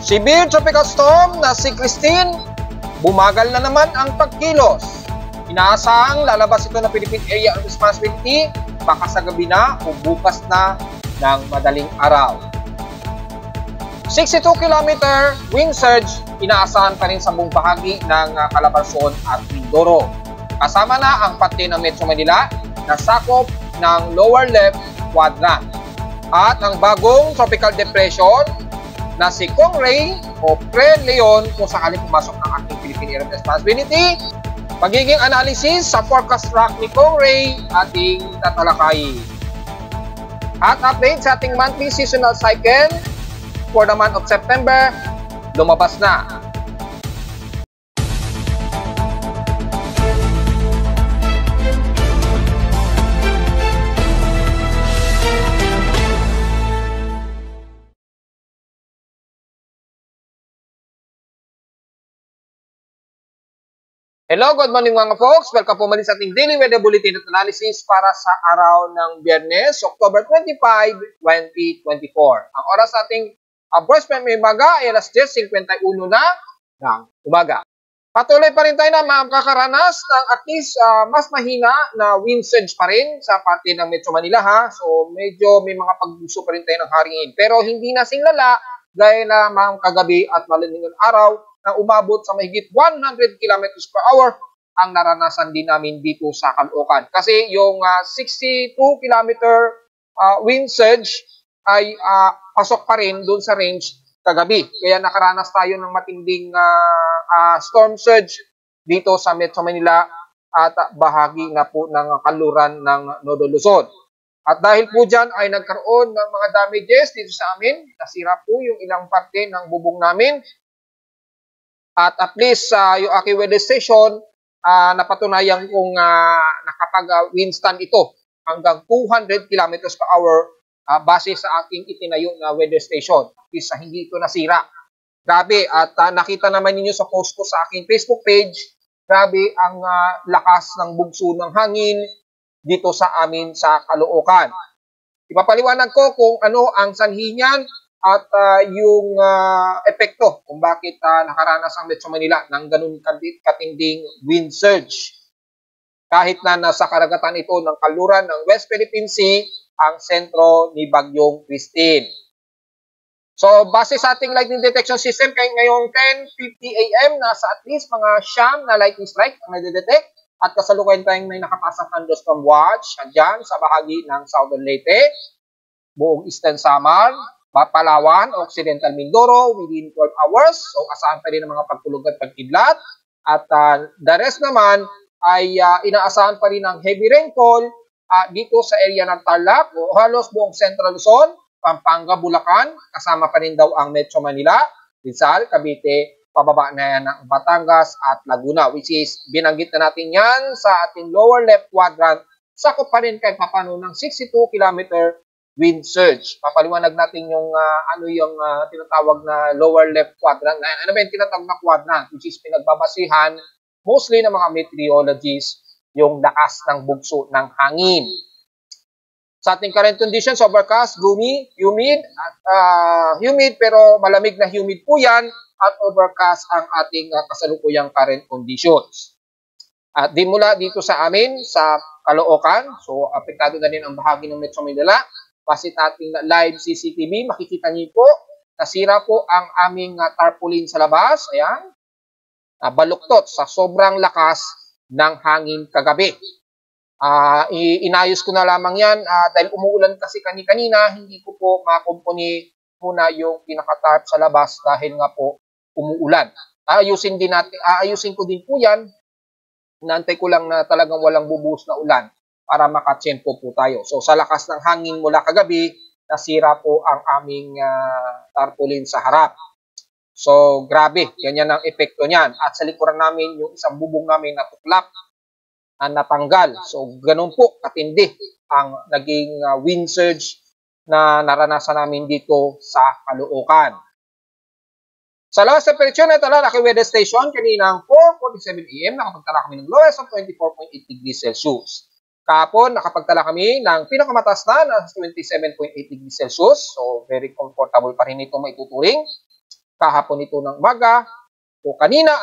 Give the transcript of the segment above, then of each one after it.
Severe tropical storm na si Christine, bumagal na naman ang pagkilos. Inaasahang lalabas ito ng Philippine Area of Responsibility baka sa gabi na o bukas na ng madaling araw. 62 km wind surge inaasahan pa rin sa buong bahagi ng Calabarzon at Mindoro. Kasama na ang pati ng Metro Manila na sakop ng lower left quadrant. At ang bagong tropical depression na si Kong Ray o Pre Leon kung sakaling pumasok ng ating Philippine Area of Responsibility. Magiging analysis sa forecast track ni Kong Ray ating tatalakayin. At update sa ating monthly seasonal cycle for the month of September, lumabas na. Hello, good morning mga folks. Welcome po muli sa ating daily weather bulletin at analysis para sa araw ng Biyernes, October 25, 2024. Ang oras sa ating first time may umaga ay alas 10:51 na ng umaga. Patuloy pa rin tayo na makakaranas ng at least mas mahina na wind surge pa rin sa parte ng Metro Manila ha. So medyo may mga pagbuso pa rin tayo ng hangin. Pero hindi na singlala gaya na mga kagabi at malalingang araw na umabot sa mahigit 100 km per hour ang naranasan din namin dito sa Caloocan. Kasi yung 62 km wind surge ay pasok pa rin doon sa range kagabi. Kaya nakaranas tayo ng matinding storm surge dito sa Metro Manila at bahagi na po ng kanluran ng Nodo Luzon. At dahil po dyan ay nagkaroon ng mga damages dito sa amin, nasira po yung ilang parte ng bubong namin. At least yung aking weather station, napatunayan kong nakapag-windstand ito hanggang 200 km per hour base sa aking itinayo na weather station. At least hindi ito nasira. Grabe, at nakita naman ninyo sa post ko sa aking Facebook page, grabe ang lakas ng bugso ng hangin dito sa amin sa Caloocan. Ipapaliwanag ko kung ano ang sanhi niyan at yung epekto kung bakit nakaranas ang Metro Manila ng ganun katinding wind surge. Kahit na nasa karagatan ito ng kanluran ng West Philippine Sea ang sentro ni Bagyong Christine. So base sa ating lightning detection system kay ngayong 10:50 AM nasa at least mga siyam na lightning strike ang nadedetect at kasalukuyan tayong may nakapasang thunderstorm watch dyan sa bahagi ng Southern Leyte, buong Eastern Samar, Palawan, Occidental Mindoro within 12 hours. So asahan pa rin ang mga pagtulog at pagkidlat. At the rest naman ay inaasahan pa rin ng heavy rainfall dito sa area ng Tarlac o halos buong Central Luzon, Pampanga, Bulacan. Kasama pa rin daw ang Metro Manila, Rizal, Cavite, pababa na yan ng Batangas at Laguna, which is binanggit na natin yan sa ating lower left quadrant. Sakop pa rin kahit papano ng 62 km wind surge. Papaliwanag natin yung tinatawag na lower left quadrant. Ano ba yung tinatawag na quadrant? Which is pinagbabasihan mostly ng mga meteorologists yung lakas ng bugso ng hangin. Sa ating current conditions, overcast, gloomy, humid, at humid pero malamig na humid po yan at overcast ang ating kasalukuyang current conditions. At di mula dito sa amin, sa Caloocan, so apektado na din ang bahagi ng Metro Manila. Kasi ating live CCTV, makikita niyo po, nasira po ang aming tarpaulin sa labas. Ayan, baluktot sa sobrang lakas ng hangin kagabi. Inayos ko na lamang yan dahil umuulan kasi kanina, hindi ko po makumpuni muna yung pinaka-tarp sa labas dahil nga po umuulan. Ayusin ko din po yan. Inaantay ko lang na talagang walang bubuhos na ulan para makatsempo po tayo. So sa lakas ng hangin mula kagabi, nasira po ang aming tarpaulin sa harap. So grabe, yan ang epekto niyan. At sa likuran namin, yung isang bubong namin natuklap, natanggal. So ganun po katindi ang naging wind surge na naranasan namin dito sa Caloocan. Sa lowest temperature na tala na weather station, kaninang 4:47 AM, nakapagtala kami ng lowest of 24.8 degrees Celsius. Kahapon, nakapagtala kami ng pinakamataas na 27.8 degrees Celsius. So, very comfortable pa rin ito maituturing. kahapon ito ng umaga. So kanina,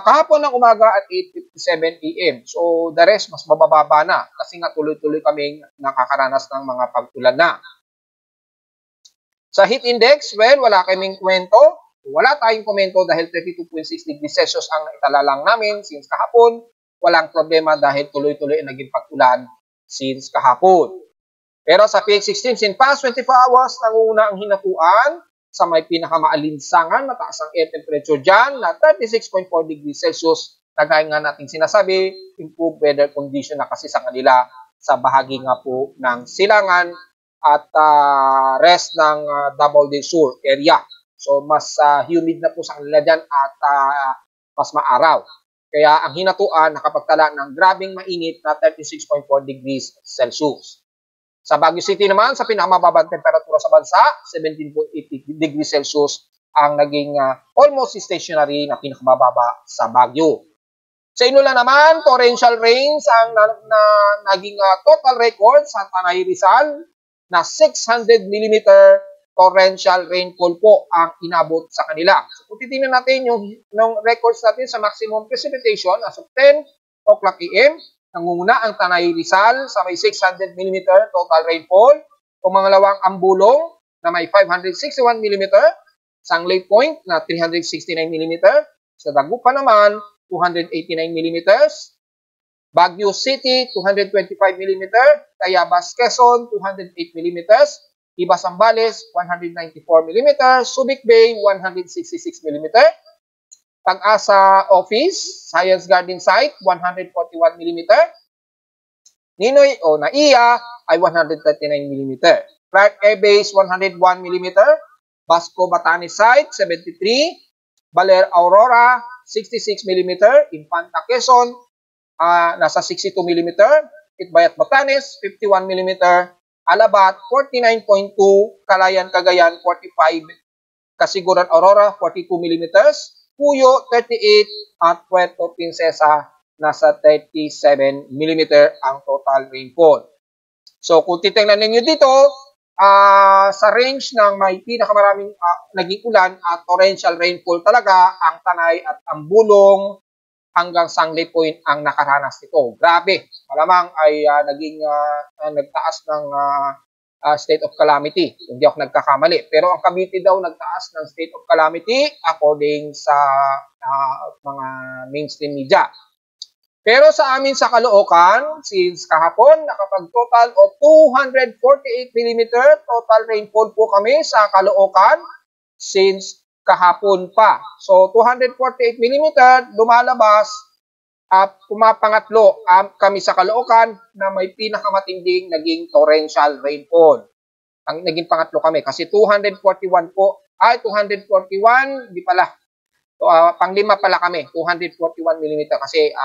kahapon ng umaga at 8:57 AM. So the rest mas mabababa na kasi nga tuloy-tuloy kaming nakakaranas ng mga pag-ulan na. Sa heat index, well, wala kaming kwento. Wala tayong komento dahil 32.6 degrees Celsius ang naitala lang namin since kahapon. Walang problema dahil tuloy-tuloy ang naging pag-ulan since kahapon. Pero sa PX16, in past 24 hours, nangunguna ang hinatuan sa may pinakamaalinsangan, mataas ang air temperature dyan na 36.4 degrees Celsius. Nagaya nga natin sinasabi, improved weather condition na kasi sa kanila sa bahagi nga po ng Silangan at rest ng Davao del Sur area. So mas humid na po sa kanila dyan at mas maaraw. Kaya ang hinatuan nakapagtala ng grabing mainit na 36.4 degrees Celsius. Sa Baguio City naman, sa pinakamababang temperatura sa bansa, 17.8 degrees Celsius ang naging almost stationary na pinakamababa sa Baguio. Sa Iloilo naman, torrential rains ang naging total record sa Tanay Rizal na 600 mm torrential rainfall po ang inabot sa kanila. So, kung titingnan natin yung records natin sa maximum precipitation as of 10 o'clock AM, nangunguna ang Tanay Rizal sa may 600 mm total rainfall. Pumangalawang Ambulong na may 561 mm. Sangley Point na 369 mm. Sa Dagupan naman, 289 mm. Baguio City, 225 mm. Tayabas, Quezon, 208 mm. Ibas Zambales, 194 mm. Subic Bay, 166 mm. Pag-asa Office, Science Garden Site, 141 mm. Ninoy o Naiya ay 139 mm. Clark Air Base, 101 mm. Basco Batanes Site, 73. Baler Aurora, 66 mm. Infanta Quezon, nasa 62 mm. Itbayat Batanes, 51 mm. Alabat, 49.2. Kalayan Cagayan, 45. Kasiguran Aurora, 42 mm. Puyo, 38, at Puerto Princesa, nasa 37 mm ang total rainfall. So, kung titingnan ninyo dito, sa range ng may pinakamaraming naging ulan at torrential rainfall talaga, ang Tanay at ang Bulong hanggang Sangley Point ang nakaranas nito. Grabe, malamang ay nagtaas ng state of calamity. Hindi ako nagkakamali. Pero ang Cavite daw nagtaas ng state of calamity according sa mga mainstream media. Pero sa amin sa Caloocan, since kahapon, nakapag-total of 248 mm total rainfall po kami sa Caloocan since kahapon pa. So, 248 mm lumalabas at pumapangatlo kami sa Caloocan na may pinakamatinding naging torrential rainfall. Ang naging pangatlo kami kasi 241 po, 241, di pala. So, panglima pala kami, 241 mm kasi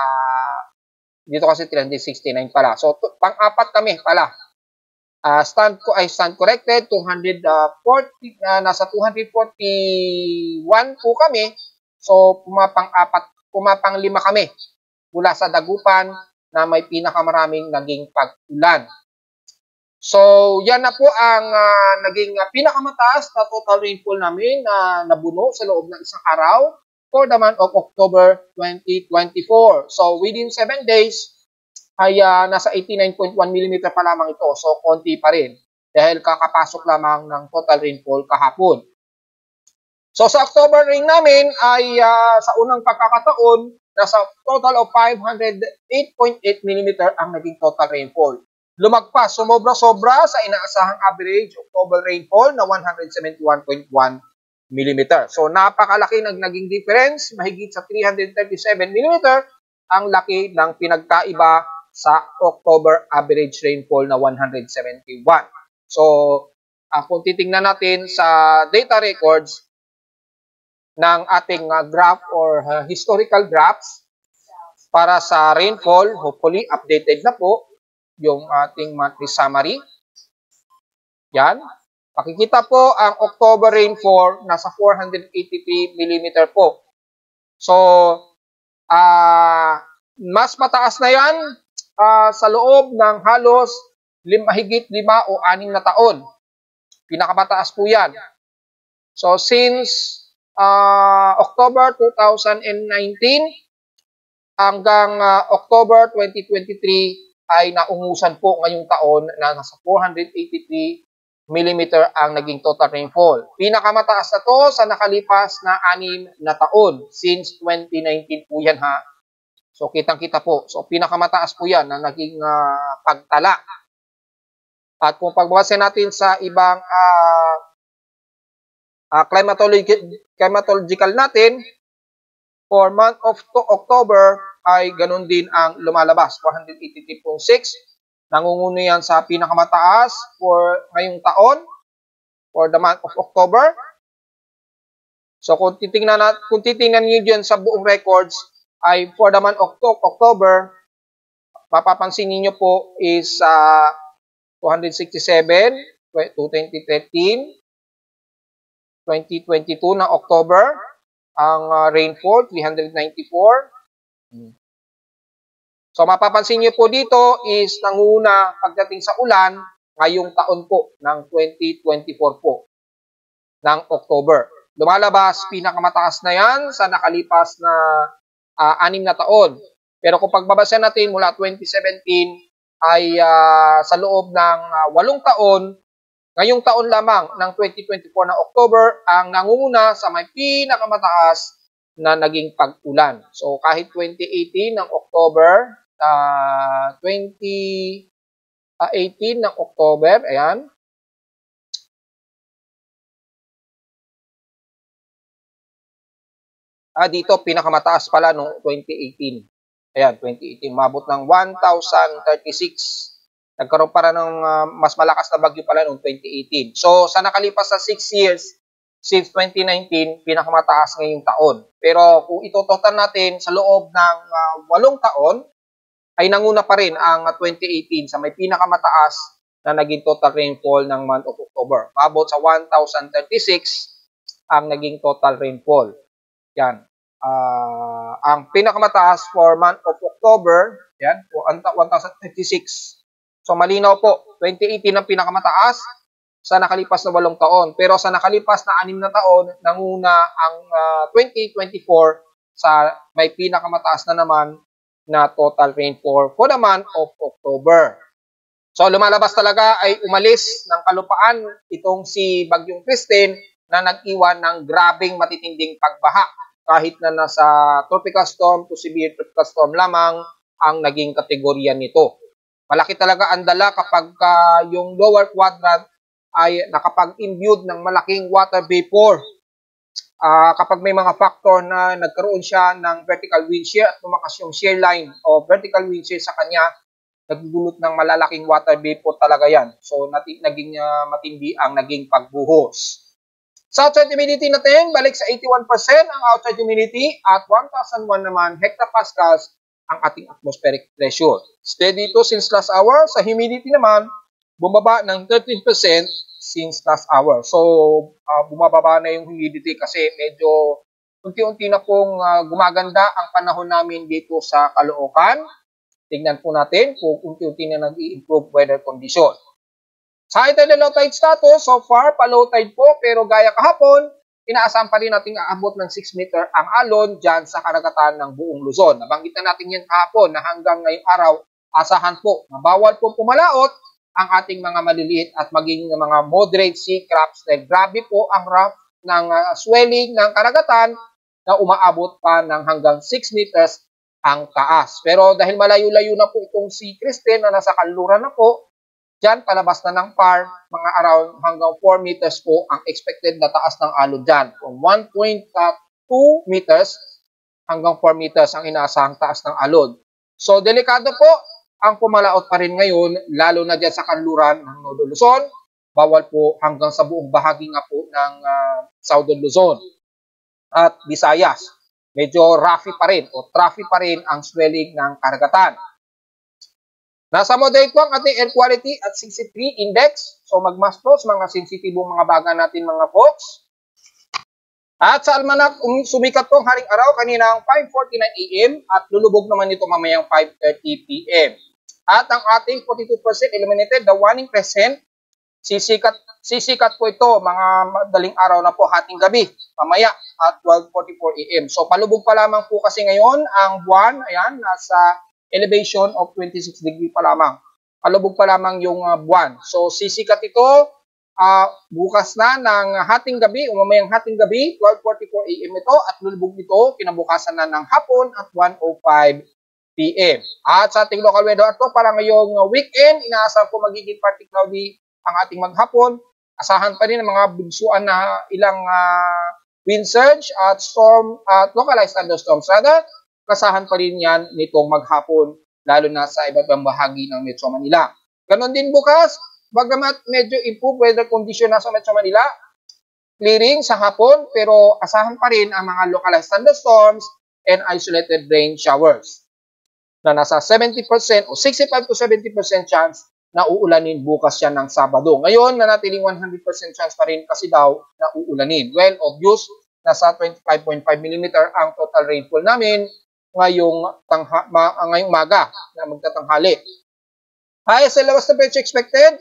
dito kasi 369 pala. So, pang-apat kami pala. Stand corrected, 240, nasa 241 po kami. So, pumapanglima kami mula sa Dagupan na may pinakamaraming naging pag-ulan. So, yan na po ang naging pinakamataas na total rainfall namin na nabuno sa loob ng isang araw for the month of October 2024. So, within 7 days, ay nasa 89.1 mm pa lamang ito. So, konti pa rin dahil kakapasok lamang ng total rainfall kahapon. So, sa October rain namin ay sa unang pagkakataon, nasa total of 508.8 mm ang naging total rainfall. Lumagpas, sumobra-sobra sa inaasahang average October rainfall na 171.1 mm. So, napakalaki ng naging difference, mahigit sa 337 mm ang laki ng pinagkaiba sa October average rainfall na 171. So, kung titingnan natin sa data records ng ating graph or historical graphs para sa rainfall, hopefully updated na po yung ating monthly summary. Yan. Makikita po ang October rainfall nasa 483 mm po. So, mas mataas na yan sa loob ng halos mahigit 5 o 6 na taon. Pinakamataas po yan. So, since October 2019 hanggang October 2023 ay naungusan po ngayong taon na nasa 483 millimeter ang naging total rainfall. Pinakamataas na to sa nakalipas na 6 na taon since 2019 po yan ha. So kitang-kita po. So pinakamataas po yan na naging pagtala. At kung pagbawasan natin sa ibang climatological natin, for month of October ay ganun din ang lumalabas, 483.6. Nangunguno yan sa pinakamataas for ngayong taon, for the month of October. So kung titingnan niyo dyan sa buong records, ay for the month of October, mapapansin niyo po is 267, 2013, 2022 na October, ang rainfall, 394. So mapapansin niyo po dito is nanguna pagdating sa ulan ngayong taon po ng 2024 po ng October. Lumalabas, pinakamataas na yan sa nakalipas na 6 na taon. Pero kung pagbabasa natin mula 2017 ay sa loob ng 8 taon, ngayong taon lamang ng 2024 na October ang nangunguna sa may pinakamataas na naging pag-ulan. So kahit 2018 ng October, 2018 ng October, ayan. Dito pinakamataas pala noong 2018. Ayan, 2018 mabot ng 1,036. Nagkaroon para ng mas malakas na bagyo pala noong 2018. So sa nakalipas na 6 years since 2019, pinakamataas ngayong taon. Pero kung itototal natin sa loob ng 8 taon, ay nanguna pa rin ang 2018 sa may pinakamataas na naging total rainfall ng month of October. Mabot sa 1,036 ang naging total rainfall. Yan. Ang pinakamataas for month of October, yan, 1,036. So malinaw po, 2018 ang pinakamataas sa nakalipas na 8 taon. Pero sa nakalipas na 6 na taon, nanguna ang 2024 sa may pinakamataas na naman na total rainfall for the month of October. So lumalabas talaga ay umalis ng kalupaan itong si Bagyong Kristine na nag-iwan ng grabing matitinding pagbaha kahit na nasa tropical storm to severe tropical storm lamang ang naging kategorya nito. Malaki talaga ang dala kapag yung lower quadrant ay nakapag-imbued ng malaking water vapor. Kapag may mga factor na nagkaroon siya ng vertical wind shear at tumakas yung shear line o vertical wind shear sa kanya, nagdudulot ng malalaking water vapor talaga yan. So, naging matindi ang naging pagbuhos. Sa outside humidity natin, balik sa 81% ang outside humidity at 1,001 naman hectopascals ang ating atmospheric pressure. Steady ito since last hour. Sa humidity naman, bumaba ng 13% since last hour. So, bumababa na yung humidity kasi medyo unti-unti na pong gumaganda ang panahon namin dito sa Caloocan. Tingnan po natin kung unti-unti na nag-i-improve weather condition. Sa high tide and low tide status, so far, pa-low tide po, pero gaya kahapon, inaasahan pa rin natin aabot ng 6 meter ang alon dyan sa karagatan ng buong Luzon. Nabanggit na natin yan kahapon na hanggang ngayong araw, asahan po na bawal po pumalaot ang ating mga maliliit at maging mga moderate sea crabs dahil grabe po ang rough ng swelling ng karagatan na umaabot pa ng hanggang 6 meters ang taas. Pero dahil malayo-layo na po itong si Kristine na nasa kanluran na po, dyan palabas na ng PAR, mga around hanggang 4 meters po ang expected na taas ng alon dyan. From 1.2 meters hanggang 4 meters ang inaasahang taas ng alon. So delikado po ang pumalaot pa rin ngayon, lalo na dyan sa kanluran ng Northern Luzon. Bawal po hanggang sa buong bahagi nga po ng Southern Luzon at Visayas. Medyo roughy pa rin o traffic pa rin ang swelling ng karagatan. Nasa moderate po ang ating air quality at 63 index. So magmas po sa mga sensitibong mga baga natin mga folks. At sa almanac, sumikat po ang haring araw kanina ang 5:49 AM at lulubog naman ito mamayang 5:30 PM. At ang ating 42% eliminated, the waning present Sisikat po ito mga madaling araw na po, hating gabi, mamaya at 12:44 AM. So palubog pa lamang po kasi ngayon ang buwan, ayan, nasa elevation of 26 degree pa lamang. Palubog pa lamang yung buwan. So sisikat ito bukas na ng hating gabi, o mamayang hating gabi, 12:44 AM ito, at lulubog ito kinabukasan na ng hapon at 1:05 PM. At sa ating local weather ito, para ngayong weekend, inaasahan po magiging partly cloudy ang ating maghapon. Asahan pa rin ang mga bigsuan na ilang wind surge at storm at localized thunderstorms. Rather, asahan pa rin yan nitong maghapon, lalo na sa iba't ibang bahagi ng Metro Manila. Ganon din bukas, bagamat medyo improved weather condition na sa Metro Manila, clearing sa hapon, pero asahan pa rin ang mga localized thunderstorms and isolated rain showers na nasa 70% o 65 to 70% chance na uulanin bukas yan ng Sabado. Ngayon, nanatiling 100% chance pa rin kasi daw na uulanin. Well, obvious, nasa 25.5 mm ang total rainfall namin ngayong maga na magtatanghali. Highest and lowest temperature expected,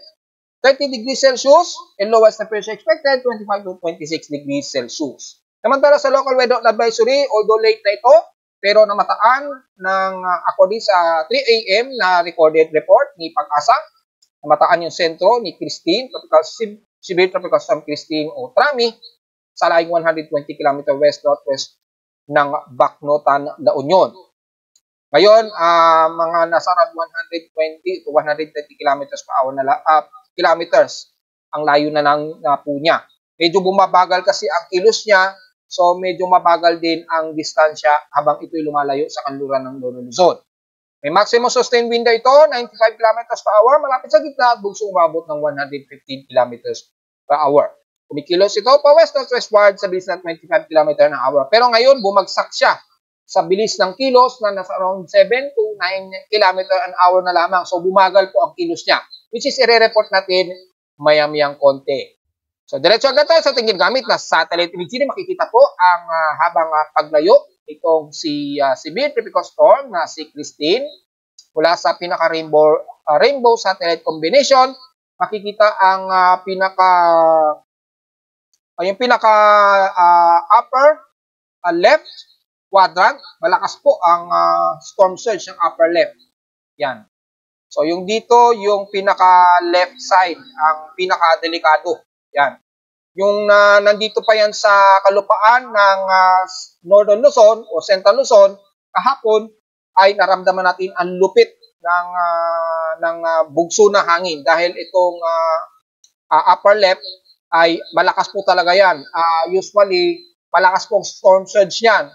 30 degrees Celsius, and lowest temperature expected, 25 to 26 degrees Celsius. Samantala sa local weather advisory, although late na ito, pero namataan ng according sa 3 AM na recorded report ni Pag-asa, namataan yung sentro ni Christine, Severe Tropical Storm Christine o Trami, sa laing 120 km west-northwest ng Bacnotan, La Union. Ngayon, mga nasa around 120 to 130 kilometers per hour kilometers ang layo na po niya. Medyo bumabagal kasi ang kilos niya, so medyo mabagal din ang distansya habang ito'y lumalayo sa kanluran ng Lolo Luzon. May maximum sustained wind ito, 95 km per hour, malapit sa gitna at bugsong umabot ng 115 km per hour. Kumikilos ito pa west-northwestward sa bilis ng 25 km per hour. Pero ngayon, bumagsak siya sa bilis ng kilos na nasa around 7 to 9 km an hour na lamang. So, bumagal po ang kilos niya, which is i-report natin maya-mayang konti. So, diretso agad tayo sa ating gamit na satellite imagery. Makikita po ang habang paglayo itong si Severe Tropical Storm na si Christine mula sa pinaka-rainbow satellite combination. Makikita ang upper left quadrant. Malakas po ang storm surge ng upper left. Yan. So, yung dito, yung pinaka-left side, ang pinaka-delikado. Yan. Yung nandito pa yan sa kalupaan ng Northern Luzon o Central Luzon, kahapon ay naramdaman natin ang lupit ng bugso na hangin dahil itong upper left ay malakas po talaga yan. Usually, malakas po storm surge yan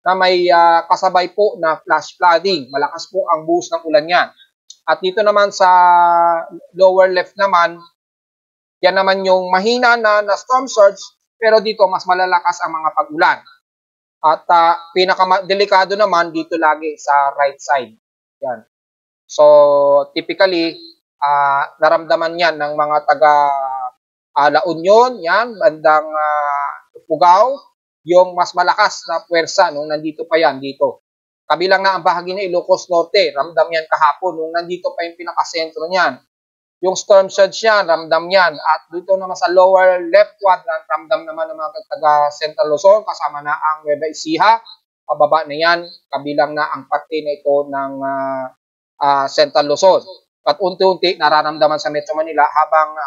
na may kasabay po na flash flooding. Malakas po ang buhos ng ulan yan. At dito naman sa lower left naman, yan naman yung mahina na storm surge, pero dito mas malalakas ang mga pag-ulan. At pinaka-delikado naman dito lagi sa right side. Yan. So, typically, naramdaman yan ng mga taga La Union, yan, bandang Pugao, yung mas malakas na puwersa nung nandito pa yan dito. Kabilang na ang bahagi ng Ilocos Norte, ramdam yan kahapon, nung nandito pa yung pinakasentro niyan. Yung storm surge yan, ramdam yan. At dito naman sa lower left quadrant, ramdam naman ng mga taga Central Luzon, kasama na ang Nueva Ecija. Pababa na yan, kabilang na ang parte na ito ng Central Luzon. At unti-unti nararamdaman sa Metro Manila habang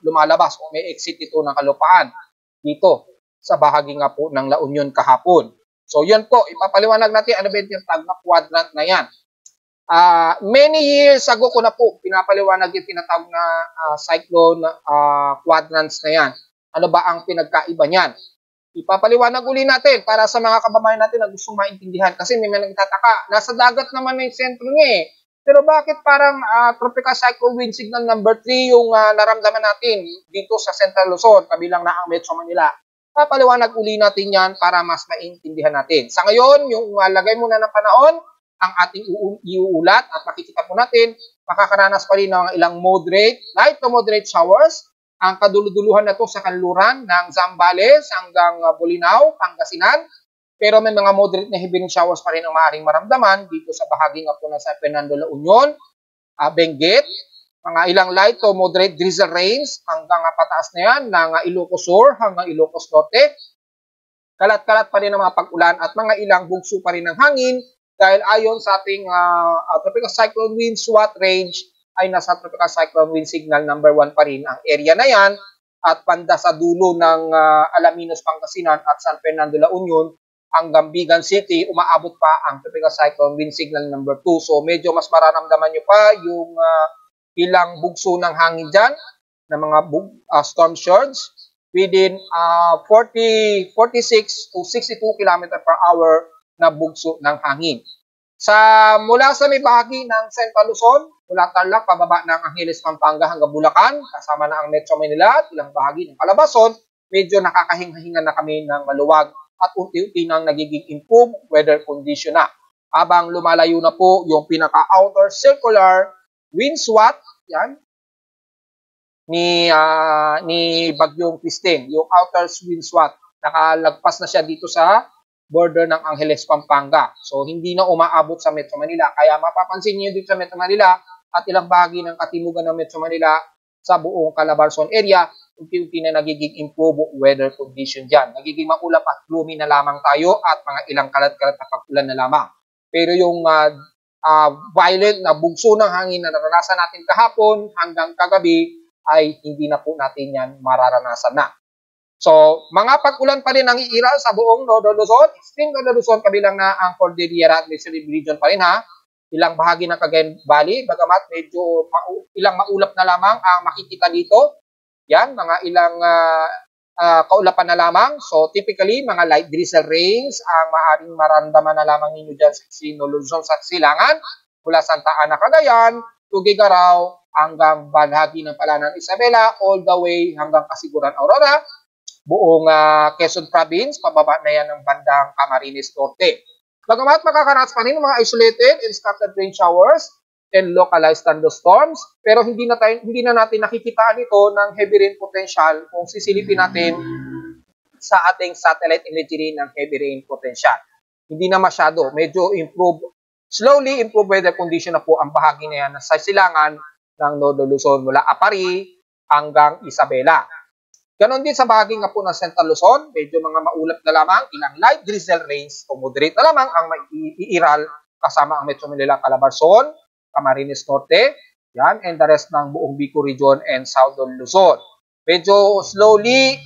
lumalabas o may exit ito ng kalupaan dito sa bahagi nga po ng La Union kahapon. So yun po, ipapaliwanag natin ano ba yung tag na quadrant na yan. Many years ago ko na po pinapaliwanag yung tinatawag na cyclone quadrants na yan. Ano ba ang pinagkaiba niyan? Ipapaliwanag uli natin para sa mga kababayan natin na gustong maintindihan kasi may nagtataka. Nasa dagat naman na yung sentro niya eh. Pero bakit parang tropical cyclone wind signal number 3 yung naramdaman natin dito sa Central Luzon, kabilang na ang Metro Manila? Papaliwanag uli natin yan para mas maintindihan natin. Sa ngayon, yung lagay muna ng panahon, ang ating iuulat at makikita po natin, makakaranas pa rin ng ilang moderate, light to moderate showers. Ang kaduluduluhan na to sa kanluran ng Zambales hanggang Bolinao, Pangasinan. Pero may mga moderate na heavy showers pa rin ang maaaring maramdaman dito sa bahagi nga po na sa Fernando La Union, Benguet, mga ilang light to moderate drizzle rains hanggang pataas na yan ng Ilocos Sur hanggang Ilocos Norte. Kalat-kalat pa rin ang mga pag-ulan at mga ilang bugso pa rin ng hangin dahil ayon sa ating tropical cyclone wind SWAT range ay nasa tropical cyclone wind signal number 1 pa rin ang area na yan at banda sa dulo ng Alaminos, Pangasinan at San Fernando, La Union hanggang Bigan City, umaabot pa ang tropical cyclone wind signal number 2. So medyo mas mararamdaman nyo pa yung ilang bugso ng hangin dyan na mga storm surge within 46 to 62 km per hour na bugso ng hangin. Mula sa may bahagi ng Central Luzon, mula Tarlac, pababa ng Angeles, Pampanga hanggang Bulacan, kasama na ang Metro Manila at ilang bahagi ng Calabarzon, medyo nakakahinga-hinga na kami ng maluwag at unti-unti nang nagiging improved weather condition na. Habang lumalayo na po yung pinaka-outer circular wind SWAT, yan, ni Bagyong Christine, yung outer wind SWAT, nakalagpas na siya dito sa border ng Angeles, Pampanga. So, hindi na umaabot sa Metro Manila. Kaya mapapansin niyo dito sa Metro Manila at ilang bahagi ng katimugan ng Metro Manila sa buong Calabarzon area, unti-unti na nagiging improved weather condition dyan. Nagiging maulap at gloomy na lamang tayo at mga ilang kalat-kalat na pag-ulan na lamang. Pero yung violent na bugso ng hangin na naranasan natin kahapon hanggang kagabi ay hindi na po natin yan mararanasan na. So, mga pag-ulan pa rin ang iiral sa buong Northern Luzon. Extreme Northern Luzon, kabilang na ang Cordillera Administrative Region pa rin ha. Ilang bahagi ng Cagayan Valley, bagamat medyo ilang maulap na lamang ang makikita dito. Yan, mga ilang kaulapan na lamang. So, typically, mga light drizzle rains ang maaring maramdaman na lamang ninyo dyan sa Extreme Northern Luzon sa Silangan, mula Santa Ana, Cagayan, Tugigaraw, hanggang bahagi ng Palanan, Isabela, all the way hanggang Kasiguran, Aurora, buong Quezon Province, pababa na yan ng bandang Camarines Norte. Bagamat makakaranas pa rin ng mga isolated and scattered rain showers and localized thunderstorms, pero hindi na natin nakikitaan ito ng heavy rain potential kung sisilipin natin sa ating satellite imagery ng heavy rain potential. Hindi na masyado, medyo slowly improve weather condition na po ang bahagi na yan sa silangan ng Northern Luzon mula Apari hanggang Isabela. Ganon din sa bahagi nga po ng Central Luzon, medyo mga maulap na lamang, ilang light drizzle rains o moderate na lamang ang maiiral kasama ang Metro Manila, Calabarzon, Camarines Norte, yan, and the rest ng buong Bicol Region and Southern Luzon. Medyo slowly,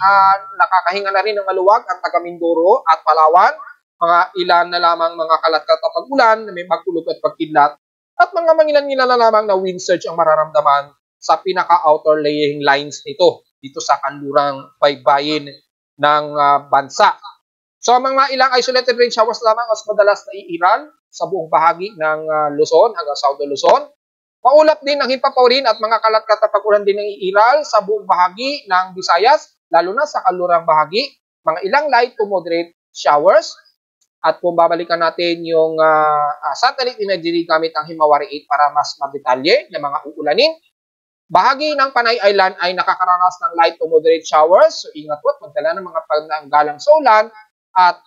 nakakahinga na rin ng maluwag ang taga Mindoro at Palawan, mga ilan na lamang mga kalat-kalat na pag-ulan na may pagkulog at pagkidlat, at mga mangilan-ngilan na lamang na wind surge ang mararamdaman sa pinaka-outer laying lines nito, dito sa kanlurang baybayin ng bansa. So, mga ilang isolated rain showers lamang mas madalas na iiral sa buong bahagi ng Luzon hanggang Southern Luzon. Maulap din ang himpapawid at mga kalat-kalat na pag-ulan din ng iiral sa buong bahagi ng Visayas, lalo na sa kanlurang bahagi, mga ilang light to moderate showers. At kung babalikan natin yung satellite imagery gamit ang Himawari 8 para mas madetalye ng mga uulanin, bahagi ng Panay Island ay nakakaranas ng light to moderate showers. So, ingat po at magdala ng mga panggalang sa ulan. At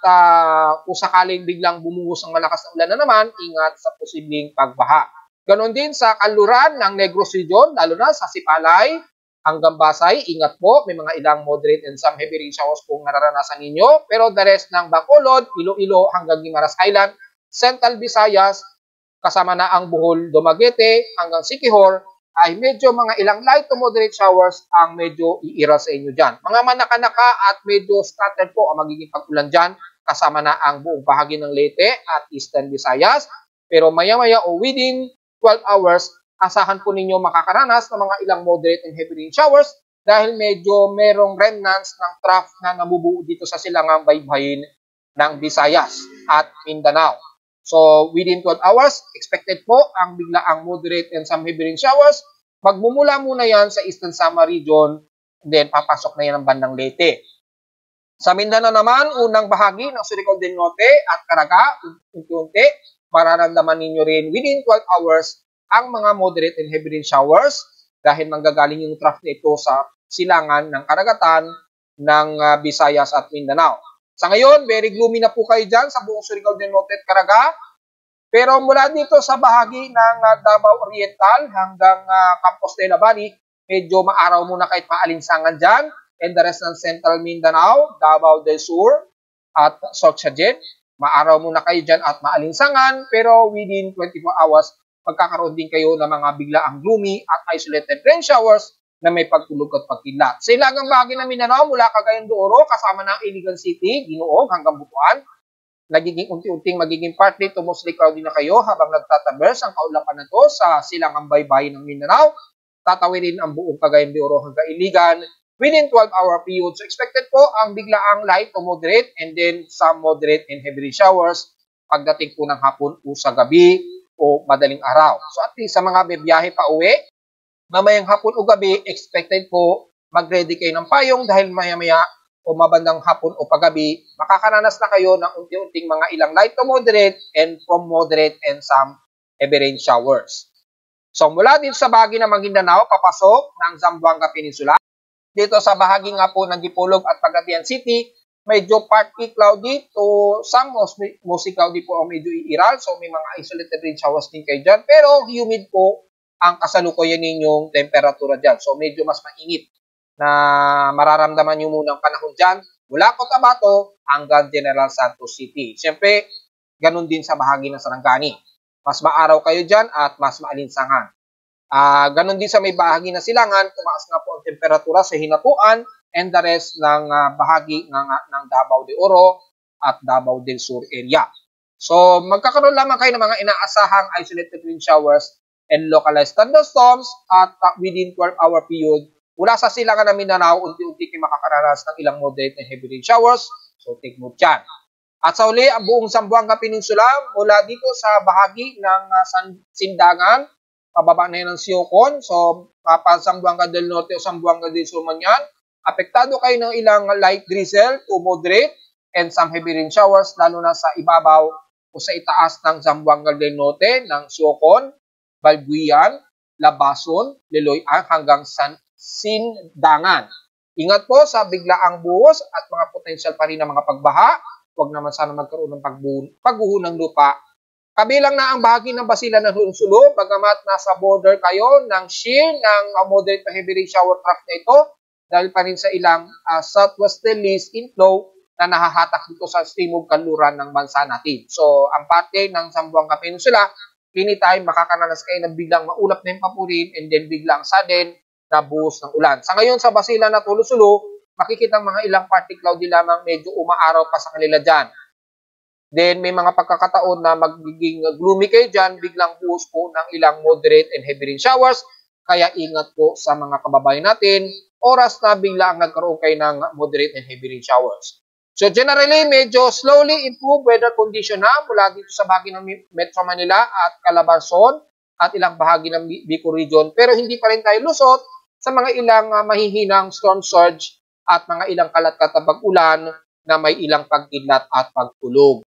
kung sakaling biglang bumuhos ang malakas na ulan na naman, ingat sa posibleng pagbaha. Ganon din sa kanluran ng Negros Region, lalo na sa Sipalay hanggang Basay. Ingat po, may mga ilang moderate and some heavy rain showers kung nararanasan ninyo. Pero the rest ng Bacolod, Iloilo hanggang Guimaras Island, Central Visayas, kasama na ang Bohol, Dumaguete hanggang Siquijor, ay medyo mga ilang light to moderate showers ang medyo iiral sa inyo dyan. Mga manaka-naka at medyo scattered po ang magiging pag-ulan dyan, kasama na ang buong bahagi ng Leyte at Eastern Visayas. Pero maya-maya o within 12 hours, asahan po ninyo makakaranas ng mga ilang moderate and heavy rain showers dahil medyo merong remnants ng trough na nabubuo dito sa silangang baybayin ng Visayas at Mindanao. So, within 12 hours, expected po ang biglaang moderate and some heavy rain showers. Magmumula muna yan sa Eastern Samar Region, then papasok na yan ang bandang Leyte. Sa Mindanao naman, unang bahagi ng Surigao del Norte at Caraga, unti-unti, mararamdaman ninyo rin within 12 hours ang mga moderate and heavy rain showers dahil manggagaling yung trough nito sa silangan ng karagatan ng Visayas at Mindanao. Sa ngayon, very gloomy na po kayo dyan sa buong Surigao del Norte at Caraga. Pero mula dito sa bahagi ng Davao Oriental hanggang Campos de la Valley, medyo maaraw muna kahit maalinsangan dyan. And the rest ng Central Mindanao, Davao del Sur, at Sorsogon, maaraw muna kayo dyan at maalinsangan. Pero within 24 hours, magkakaroon din kayo ng mga biglaang gloomy at isolated rain showers na may pagtulog at pagkidlat. Sa ilagang bahagi ng Mindanao, mula Cagayan de Oro, kasama ng Iligan City, Ginuog hanggang Butuan, nagiging unti-unting magiging partly to mostly cloudy na kayo habang nagtatraverse ang kaulapan na to sa silangang baybayin ng Mindanao. Tatawirin ang buong Cagayan de Oro hanggang Iligan within 12-hour period. So expected po ang biglaang light to moderate and then some moderate and heavy showers pagdating po ng hapon o sa gabi o madaling araw. So at least sa mga bibiyahe pa uwi, mamayang hapon o gabi, expected po mag-ready kayo ng payong dahil maya-maya o mabandang hapon o paggabi, makakaranas na kayo ng unti-unting mga ilang light to moderate and from moderate and some heavy rain showers. So mula dito sa bahagi ng Maguindanao, papasok ng Zamboanga Peninsula. Dito sa bahagi nga po ng Dipolog at Pagadian City, medyo partly cloudy to some mostly cloudy po o medyo iiral. So may mga isolated rain showers din kayo dyan. Pero humid po ang kasalukuyan ninyong temperatura dyan. So medyo mas mainit na mararamdaman nyo munang panahon dyan mula Cotabato hanggang General Santos City. Siyempre, ganun din sa bahagi ng Sarangani. Mas maaraw kayo dyan at mas maalinsangan. Ganun din sa may bahagi ng Silangan, tumaas nga po ang temperatura sa Hinatuan and the rest ng bahagi ng Davao de Oro at Davao del Sur area. So, magkakaroon lamang kayo ng mga inaasahang isolated rain showers and localized thunderstorms at within 12-hour period. Mula sa Silangan na Mindanao, unti-unti kayo makakaranas ng ilang moderate and heavy rain showers. So, take note dyan. At sa uli, ang buong Zamboanga Peninsula, mula dito sa bahagi ng Sindangan, pababa na yun ng Siocon. So, Zamboanga del Norte o Zamboanga del Sur man yan. Apektado kayo ng ilang light drizzle to moderate and some heavy rain showers, lalo na sa ibabaw o sa itaas ng Zamboanga del Norte, ng Siocon, Balbuyan, Labason, Liloyan hanggang Sindangan. Ingat po sa biglaang buhos at mga potential pa rin ng mga pagbaha. Huwag naman sana magkaroon ng pagguho ng lupa. Kabilang na ang bahagi ng basilan ng Hunsulo, bagamat nasa border kayo ng shear ng moderate to heavy rain shower track na ito, dahil pa rin sa ilang southwesterlies inflow na nahahatak dito sa timog kanluran ng bansa natin. So, ang parte ng Zamboanga Peninsula, anytime makakaranas kayo ng biglang maulap na yung papurin and then biglang sudden na buhos ng ulan. Sa ngayon, sa basilan na Tulusulo, makikita mga ilang party cloudy lamang, medyo umaaraw pa sa kanila dyan. Then, may mga pagkakataon na magiging gloomy kayo dyan, biglang buhos po ng ilang moderate and heavy rain showers. Kaya ingat po sa mga kababayan natin, oras na bigla ang nagkaroon kayo ng moderate and heavy rain showers. So, generally, medyo slowly improve weather condition na mula dito sa bahagi ng Metro Manila at Calabarzon at ilang bahagi ng Bicol region. Pero hindi pa rin tayo lusot sa mga ilang mahihinang storm surge at mga ilang kalat-katabag ulan na may ilang pagkidlat at pagtulog.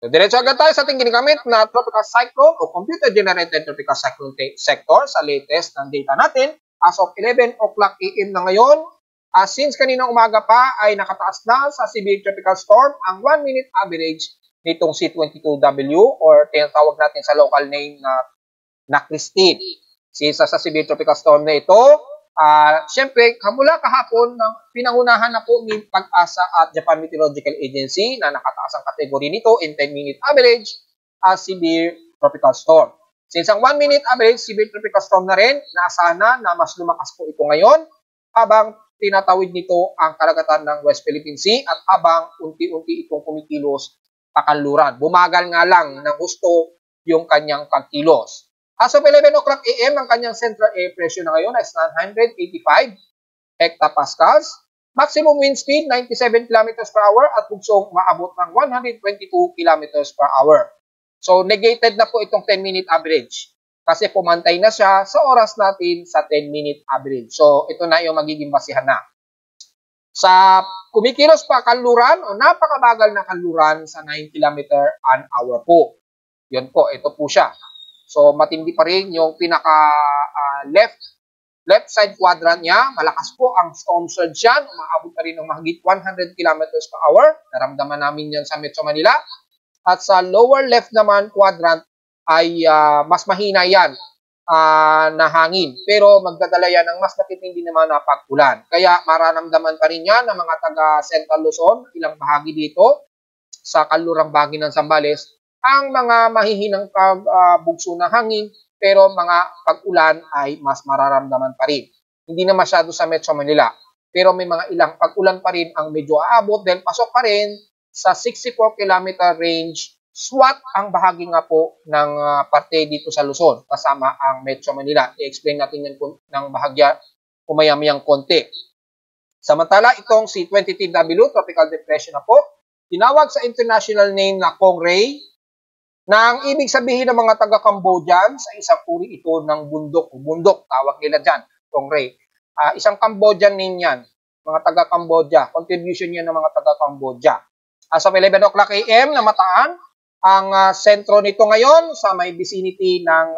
So, diretso agad tayo sa ating ginagamit na tropical cyclone o computer-generated tropical cyclone sector sa latest ng data natin. As of 11 o'clock AM na ngayon, since kaninang umaga pa ay nakataas na sa severe tropical storm ang 1-minute average nitong C22W or tinatawag natin sa local name na Christine. Since sa severe tropical storm na ito, siyempre, mula kahapon, pinangunahan na po ni Pag-asa at Japan Meteorological Agency na nakataas ang kategory nito in 10-minute average as severe tropical storm. Since ang 1-minute average, severe tropical storm na rin, naasahan na mas lumakas po ito ngayon habang tinatawid nito ang karagatan ng West Philippine Sea at habang unti-unti itong kumikilos pakanluran. Bumagal nga lang ng gusto yung kanyang pagkilos. As of 11 o'clock AM, ang kanyang central air pressure na ngayon ay 985 hectopascals. Maximum wind speed, 97 km per hour at bugsong maabot ng 122 km per hour. So, negated na po itong 10-minute average kasi pumantay na siya sa oras natin sa 10-minute average. So, ito na yung magiging basihan na. Sa kumikilos pa kanluran o napakabagal na kanluran sa 9 km an hour po. Yun po, ito po siya. So, matindi pa rin yung pinaka left side quadrant niya. Malakas po ang storm surge yan. Umaabot pa rin ng mahigit 100 km per hour. Naramdaman namin yan sa Metro Manila. At sa lower left naman quadrant, ay mas mahina yan na hangin. Pero magdadala yan ng mas matitindi naman na pag-ulan. Kaya mararamdaman pa rin yan ng mga taga Central Luzon, ilang bahagi dito sa kalurang bahagi ng Zambales, ang mga mahihinang pagbugso ng hangin, pero mga pag-ulan ay mas mararamdaman pa rin. Hindi na masyado sa Metro Manila. Pero may mga ilang pag-ulan pa rin ang medyo aabot dahil pasok pa rin sa 64 km range SWAT ang bahagi nga po ng parte dito sa Luzon kasama ang Metro Manila. I-explain natin yan ng bahagya umayamayang konti. Samantala, itong si 23W, Tropical Depression na po, tinawag sa international name na Kongray, na ang ibig sabihin ng mga taga-Cambodian sa isang uri ito ng bundok o bundok, tawag nila dyan, Kongray. Isang Cambodian name yan, mga taga-Cambodia, contribution yan ng mga taga-Cambodia. As of 11 o'clock AM, namataan, ang sentro nito ngayon sa may vicinity ng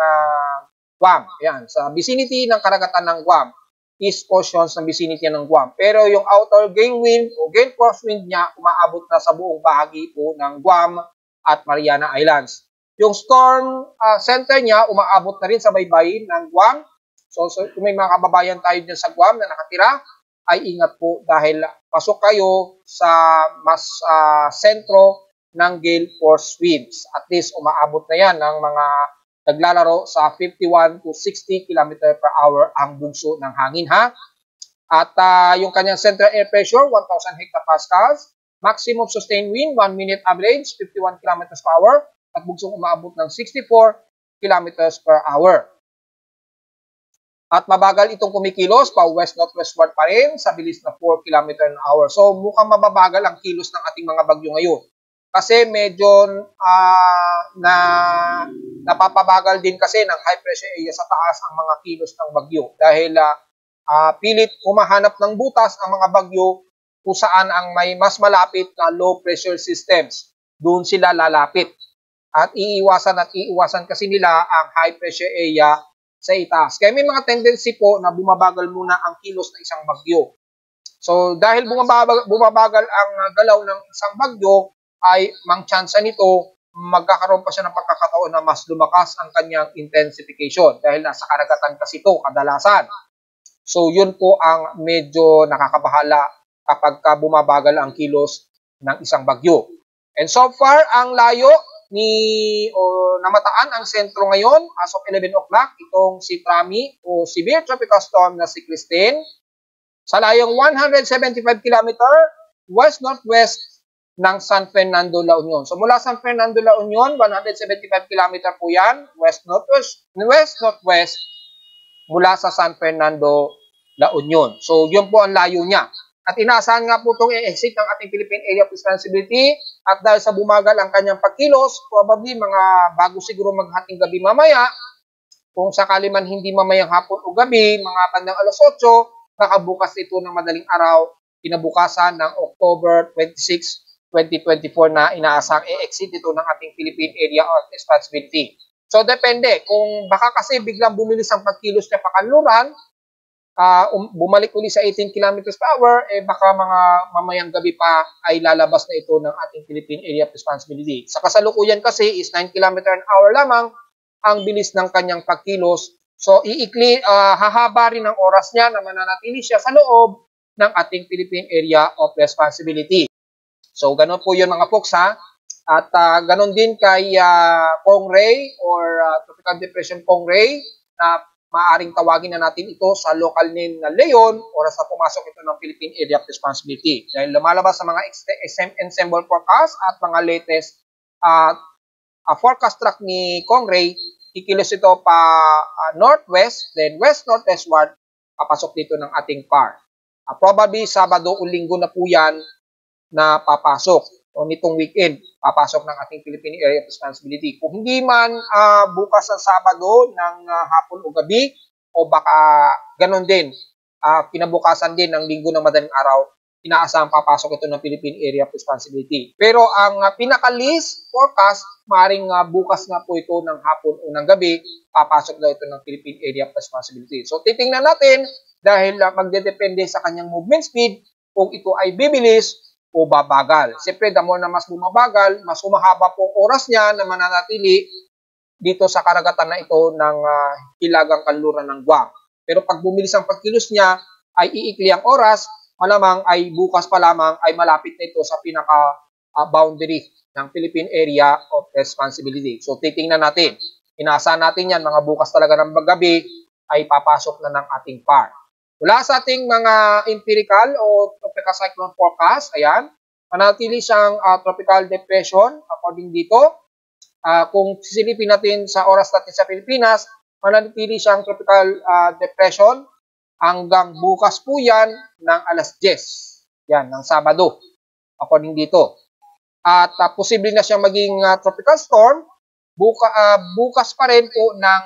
Guam. Yan, sa vicinity ng karagatan ng Guam. East portions ng vicinity ng Guam. Pero yung outer gale wind o gale force wind niya umaabot na sa buong bahagi po ng Guam at Mariana Islands. Yung storm center niya umaabot na rin sa baybayin ng Guam. So kung may mga kababayan tayo dyan sa Guam na nakatira, ay ingat po dahil pasok kayo sa mas sentro ng gale force winds. At least umaabot na yan ng mga naglalaro sa 51 to 60 km per hour ang bugso ng hangin ha. At yung kanyang central air pressure 1,000 hectopascals, maximum sustained wind 1 minute average 51 km per hour at bugsong umaabot ng 64 km per hour. At mabagal itong kumikilos pa west-northwestward pa rin sa bilis na 4 km per hour. So mukhang mababagal ang kilos ng ating mga bagyo ngayon. Kasi medyo napapabagal din kasi ng high pressure area sa taas ang mga kilos ng bagyo. Dahil pilit humahanap ng butas ang mga bagyo kung saan ang may mas malapit na low pressure systems. Doon sila lalapit. At iiwasan kasi nila ang high pressure area sa itaas. Kaya may mga tendency po na bumabagal muna ang kilos ng isang bagyo. So dahil bumabagal ang galaw ng isang bagyo, ay mangtsansa nito magkakaroon pa siya ng pagkakataon na mas lumakas ang kanyang intensification dahil nasa karagatan kasi ito kadalasan. So yun po ang medyo nakakabahala kapag bumabagal ang kilos ng isang bagyo. And so far, ang layo namataan ang sentro ngayon as of 11 o'clock itong si Trami o Severe Tropical Storm na si Christine sa layong 175 km west-northwest ng San Fernando, La Union. So mula San Fernando, La Union, 175 km po yan, west-northwest mula sa San Fernando, La Union. So yun po ang layo niya. At inaasahan nga po itong i-exit ng ating Philippine Area of Responsibility at dahil sa bumagal ang kanyang pagkilos, probably mga bago siguro maghating gabi mamaya, kung sakali man hindi mamayang hapon o gabi, mga bandang alas 8, nakabukas ito ng madaling araw, kinabukasan ng October 26, 2024 na inaasang i-exit ito ng ating Philippine Area of Responsibility. So depende, kung baka kasi biglang bumilis ang pagkilos niya pakanluran, bumalik uli sa 18 km per hour, baka mga mamayang gabi pa ay lalabas na ito ng ating Philippine Area of Responsibility. Sa kasalukuyan kasi is 9 km per hour lamang ang bilis ng kanyang pagkilos. So hahaba rin ang oras niya na mananatili siya sa loob ng ating Philippine Area of Responsibility. So, ganun po yun mga folks ha. At ganun din kay Kongray or Tropical Depression Kongray na maaaring tawagin na natin ito sa local name na Leon oras na pumasok ito ng Philippine Area of Responsibility. Dahil lumalabas sa mga ensemble forecast at mga latest forecast track ni Kongray, kikilos ito pa northwest, then west-northwestward, papasok dito ng ating PAR. Probably Sabado o Linggo na po yan na papasok o nitong weekend papasok ng ating Philippine Area of Responsibility. Kung hindi man bukas sa Sabado ng hapon o gabi o baka ganun din, kinabukasan din ng Linggo ng madaling araw, inaasahang papasok ito ng Philippine Area of Responsibility. Pero ang pinaka-least forecast, maaaring bukas nga po ito ng hapon o ng gabi, papasok daw ito ng Philippine Area of Responsibility. So titingnan natin dahil magdedepende sa kanyang movement speed kung ito ay bibilis o babagal. Siyempre, the more na mas bumabagal, mas humahaba po oras niya na mananatili dito sa karagatan na ito ng hilagang kanluran ng Guam. Pero pag bumilis ang pagkilos niya, ay iikli ang oras, malamang ay bukas pa lamang ay malapit na ito sa pinaka-boundary ng Philippine Area of Responsibility. So titingnan natin. Inaasahan natin yan, mga bukas talaga ng gabi ay papasok na ng ating PAR. Mula sa ating mga empirical o tropical cyclone forecast, ayan, manatili siyang tropical depression according dito. Kung sisilipin natin sa oras natin sa Pilipinas, manatili siyang tropical depression hanggang bukas po yan ng alas 10. Yan, ng Sabado, according dito. At posible na siyang maging tropical storm bukas pa rin po ng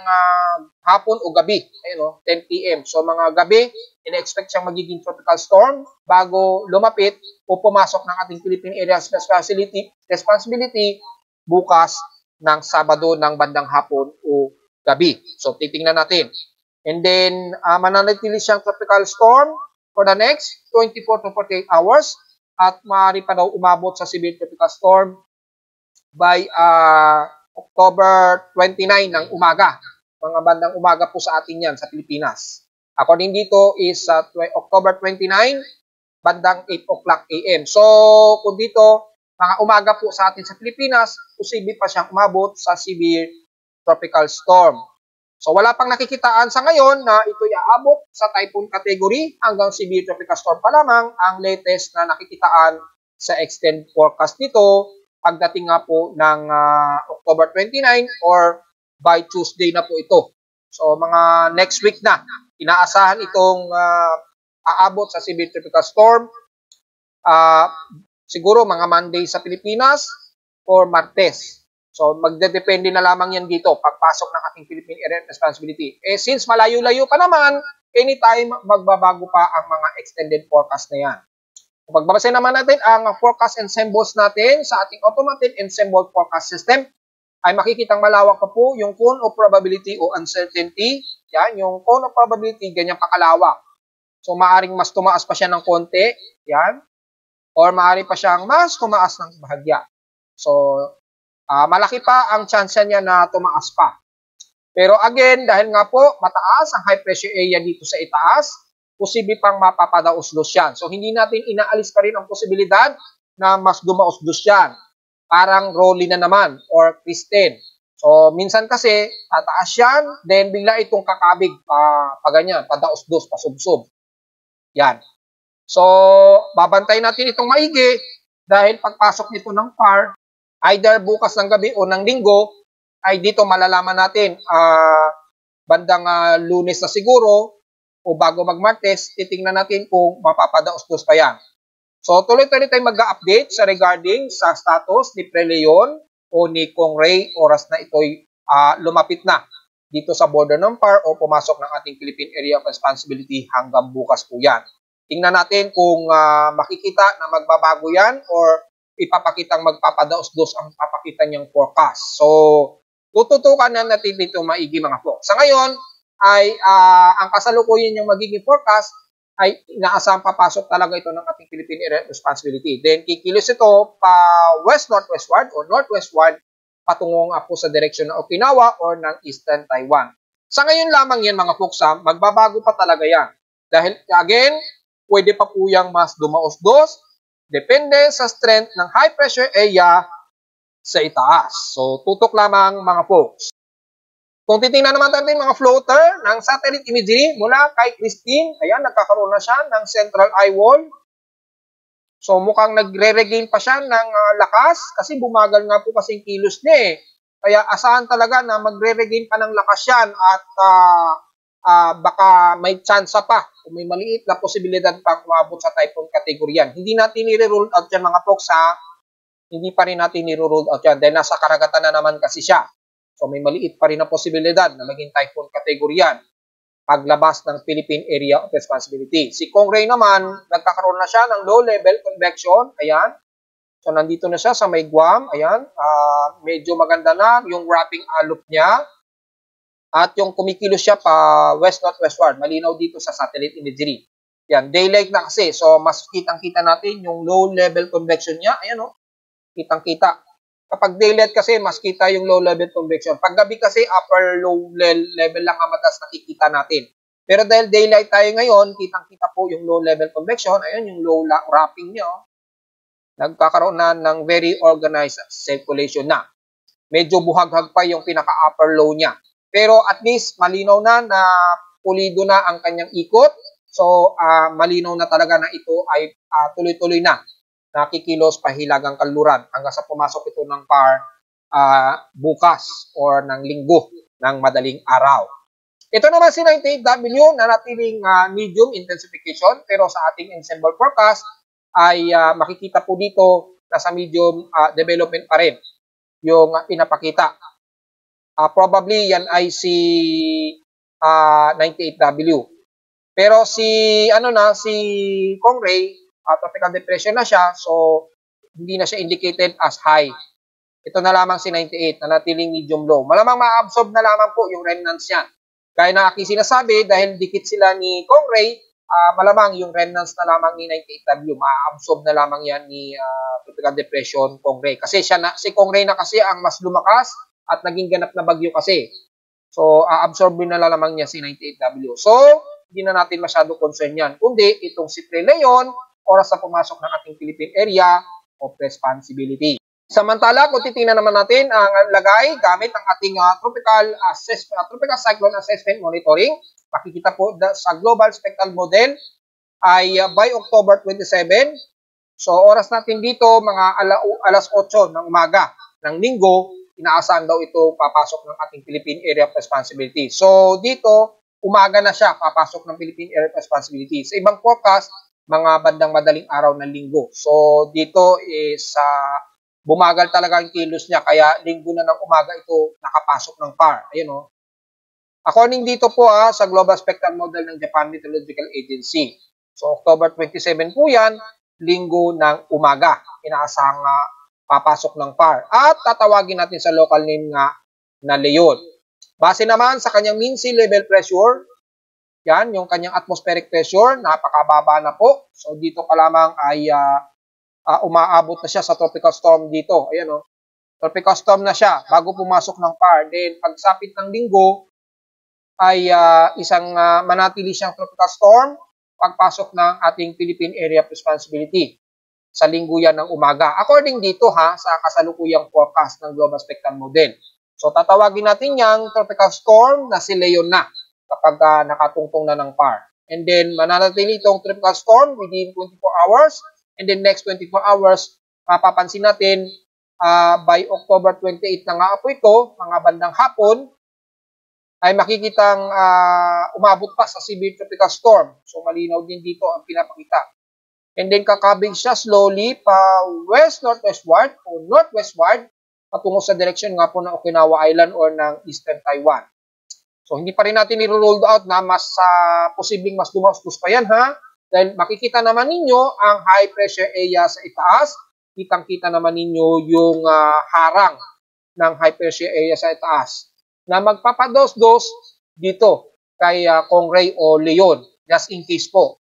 hapon o gabi, ayun, 10 p.m. So mga gabi, ina-expect siyang magiging tropical storm bago lumapit o pumasok ng ating Philippine Area of Responsibility bukas ng Sabado ng bandang hapon o gabi. So titingnan natin. And then, mananatili siyang tropical storm for the next 24 to 48 hours at maaari pa daw umabot sa severe tropical storm by October 29 ng umaga. Mga bandang umaga po sa atin yan sa Pilipinas. According dito is October 29, bandang 8 o'clock a.m. So, kung dito, mga umaga po sa atin sa Pilipinas, posible pa siyang umabot sa severe tropical storm. So, wala pang nakikitaan sa ngayon na ito'y aabot sa typhoon category hanggang severe tropical storm pa lamang. Ang latest na nakikitaan sa extended forecast nito pagdating nga po ng October 29 or by Tuesday na po ito. So, mga next week na, inaasahan itong aabot sa severe tropical storm. Siguro mga Monday sa Pilipinas or Martes. So, magdedepende na lamang yan dito pagpasok ng ating Philippine Area of Responsibility. Since malayo-layo pa naman, anytime magbabago pa ang mga extended forecast na yan. Pagbabasa naman natin ang forecast and symbols natin sa ating automated and symbol forecast system, ay makikitang malawak pa po yung cone of probability o uncertainty. Yan, yung cone of probability, ganyan pakalawak. So, maaring mas tumaas pa siya ng konti. Yan. Or maaari pa siyang mas tumaas ng bahagya. So, malaki pa ang chance niya na tumaas pa. Pero again, dahil nga po mataas ang high pressure area dito sa itaas, posible pang mapapadausdos yan. So, hindi natin inaalis pa rin ang posibilidad na mas dumausdos yan. Parang rolling na naman or Kristen. So, minsan kasi tataas yan, then bigla itong kakabig pa ganyan, padausdos, pasubsob. Yan. So, babantay natin itong maigi dahil pagpasok nito ng PAR, either bukas ng gabi o ng linggo, ay dito malalaman natin bandang Lunes na siguro o bago mag-Martes, titingnan natin kung mapapadausdos pa yan. So, tuloy-tuloy tayong mag-update sa regarding sa status ni Preleon o ni Kong Ray oras na ito'y lumapit na dito sa border ng PAR o pumasok ng ating Philippine Area of Responsibility hanggang bukas po yan. Tingnan natin kung makikita na magbabago yan or ipapakitang magpapadausdos ang papakita niyang forecast. So, tututukan na natin dito maigi mga po. Sa ngayon, ay ang kasalukuyan niyang magiging forecast ay inaasahang papasok talaga ito ng ating Philippine Area of Responsibility. Then, kikilos ito pa west-northwestward o northwestward patungong po sa direksyon ng Okinawa or ng Eastern Taiwan. Sa ngayon lamang yan mga folks, magbabago pa talaga yan. Dahil, again, pwede pa po yung mas dumausdos, depende sa strength ng high pressure area sa itaas. So, tutok lamang mga folks. Kung titingnan naman natin mga floater ng satellite imagery mula kay Christine, ayan, nagkakaroon na siya ng central eye wall. So, mukhang nagre-regain pa siya ng lakas kasi bumagal nga po kasing kilos niya eh. Kaya asahan talaga na magre-regain pa ng lakas yan at baka may chance pa kung may maliit na posibilidad pang umabot sa typhoon category yan. Hindi natin nire-rule out yan mga folks ha. Hindi pa rin natin nire-rule out yan dahil nasa karagatan na naman kasi siya. So may maliit pa rin na posibilidad na maging typhoon category yan paglabas ng Philippine Area of Responsibility. Si Kong Ray naman, nagkakaroon na siya ng low-level convection. Ayan. So nandito na siya sa may Guam. Ayan. Medyo maganda na yung wrapping alop niya. At yung kumikilos siya pa west-northwestward. Malinaw dito sa satellite imagery. Yan. Daylight na kasi. So mas kitang-kita natin yung low-level convection niya. Ayan o. Kitang-kita. Kapag daylight kasi, mas kita yung low level convection. Pag gabi kasi, upper low level lang ang madalas nakikita natin. Pero dahil daylight tayo ngayon, kitang-kita po yung low level convection. Ayun, yung low wrapping niya. Oh. Nagkakaroon na ng very organized circulation na. Medyo buhaghag pa yung pinaka-upper low niya. Pero at least malinaw na pulido na ang kanyang ikot. So, malinaw na talaga na ito ay tuloy-tuloy na nakikilos pahilagang kanluran hanggang sa pumasok ito ng PAR bukas or ng linggo ng madaling araw. Ito naman si 98W na natiling medium intensification pero sa ating ensemble forecast ay makikita po dito na sa medium development pa rin yung pinapakita. Probably yan ay si 98W. Pero si Kong Ray, tropical depression na siya, so hindi na siya indicated as high. Ito na lamang si 98, na natiling medium low. Malamang ma-absorb na lamang po yung remnants yan. Gaya na aking sinasabi, dahil dikit sila ni Kong Ray, malamang yung remnants na lamang ni 98W, ma-absorb na lamang yan ni tropical depression Kong Ray. Kasi si Kong Ray na kasi ang mas lumakas at naging ganap na bagyo kasi. So, absorbin na lamang niya si 98W. So, hindi na natin masyado concern yan. Kundi, itong si Pre Leon, oras na pumasok ng ating Philippine Area of Responsibility. Samantala, kung titingnan naman natin ang lagay gamit ang ating tropical cyclone assessment monitoring, makikita po sa Global Spectral Model ay by October 27. So, oras natin dito, mga alas 8 ng umaga ng linggo, inaasahan daw ito papasok ng ating Philippine Area of Responsibility. So, dito, umaga na siya papasok ng Philippine Area of Responsibility. Sa ibang forecast, mga bandang madaling araw ng linggo. So, dito is bumagal talaga ang kilos niya. Kaya, linggo na ng umaga ito nakapasok ng PAR. Ayun o. According dito po sa Global Spectral Model ng Japan Meteorological Agency. So, October 27 po yan, linggo ng umaga. Inaasahang papasok ng PAR. At tatawagin natin sa local name nga na Leon. Base naman sa kanyang mean sea level pressure, yan, yung kanyang atmospheric pressure, napakababa na po. So, dito pa lamang ay umaabot na siya sa tropical storm dito. Ayan o. Tropical storm na siya bago pumasok ng PAR. Then, pagsapit ng linggo, ay isang manatili siyang tropical storm pagpasok ng ating Philippine Area of Responsibility. Sa linggo yan ng umaga. According dito sa kasalukuyang forecast ng Global Spectral Model. So, tatawagin natin yung tropical storm na si Leon na kapag nakatungtong na ng PAR. And then, mananatili itong tropical storm within 24 hours. And then, next 24 hours, mapapansin natin by October 28 na nga po ito, mga bandang hapon, ay makikitang umabot pa sa severe tropical storm. So, malinaw din dito ang pinapakita. And then, kakabig siya slowly pa west-northwestward o northwestward patungo sa direksyon nga po ng Okinawa Island or ng Eastern Taiwan. So, hindi pa rin natin i-roll out na mas posibleng mas dumaustos pa yan dahil makikita naman ninyo ang high pressure area sa itaas. Kitang-kita naman ninyo yung harang ng high pressure area sa itaas na magpapados-dos dito kay Kong Ray o Leon, just in case po.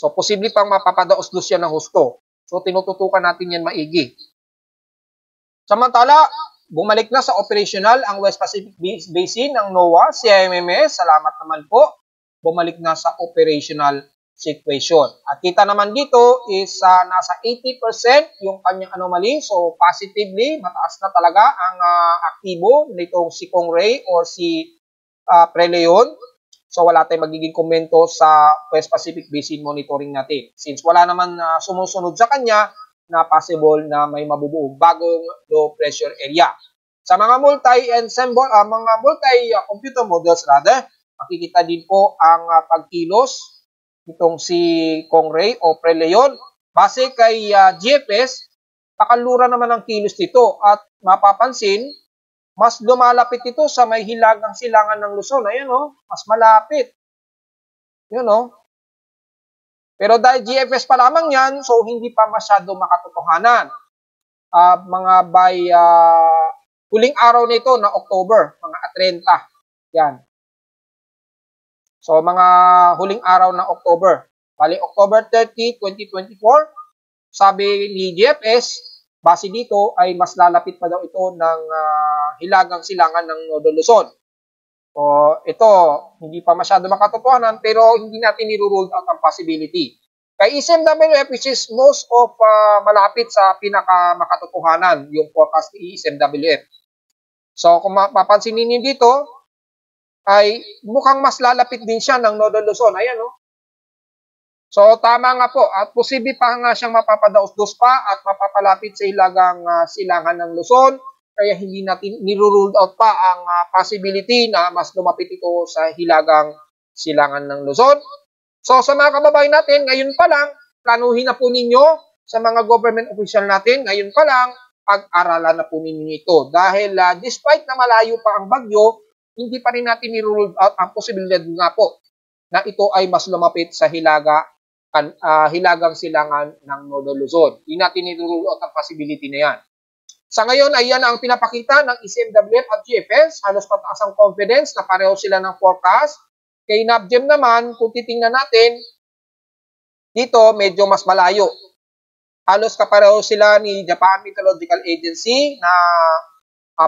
So, posible pang mapapadaos-dos yan ng husto. So, tinututukan natin yan maigi. Samantala, bumalik na sa operational ang West Pacific Basin ng NOAA, CIMMS. Salamat naman po. Bumalik na sa operational situation. At kita naman dito is nasa 80% yung kanyang anomaly. So, positively, mataas na talaga ang aktibo nitong si Kong Ray or si Pre Leon. So, wala tayong magiging komento sa West Pacific Basin monitoring natin. Since wala naman sumusunod sa kanya, na possible na may mabubuong bagong low pressure area. Sa mga multi-computer models makikita din po ang pagkilos nitong si Kong Ray o Pre Leon. Base kay GFS, pakanlura naman ang kilos nito at mapapansin, mas lumalapit ito sa may hilagang silangan ng Luzon. Ayan mas malapit. Yun Pero dahil GFS pa lamang yan, so hindi pa masyado makatotohanan. Mga by huling araw nito na October, mga 30. Yan. So mga huling araw ng October. Bali, October 30, 2024, sabi ni GFS, base dito ay mas lalapit pa daw ito ng hilagang silangan ng Nodo Luzon. O ito, hindi pa masyado makatotohanan pero hindi natin nirurule out ang possibility. Kay ECMWF, which is most of malapit sa pinaka-makatotohanan, yung forecast ni ECMWF. So kung mapapansinin niyo dito, ay mukhang mas lalapit din siya ng Nodo Luzon. Ayan, no? So tama nga po, at posible pa nga siyang mapapadaos-dos pa at mapapalapit sa hilagang silangan ng Luzon. Kaya hindi natin nirurule out pa ang possibility na mas lumapit ito sa hilagang silangan ng Luzon. So sa mga kababayan natin, ngayon pa lang, planuhin na po ninyo sa mga government official natin, ngayon pa lang, pag-aralan na po ninyo ito. Dahil despite na malayo pa ang bagyo, hindi pa rin natin niruled out ang posibilidad nga po na ito ay mas lumapit sa hilagang silangan ng Nodo Luzon. Hindi natin niruled out ang possibility na yan. Sa ngayon ay yan ang pinapakita ng ECMWF at GFS. Halos pataas ang confidence na pareho sila ng forecast. Kay NABGEM naman, kung titingnan natin, dito medyo mas malayo. Halos kapareho sila ni Japan Meteorological Agency na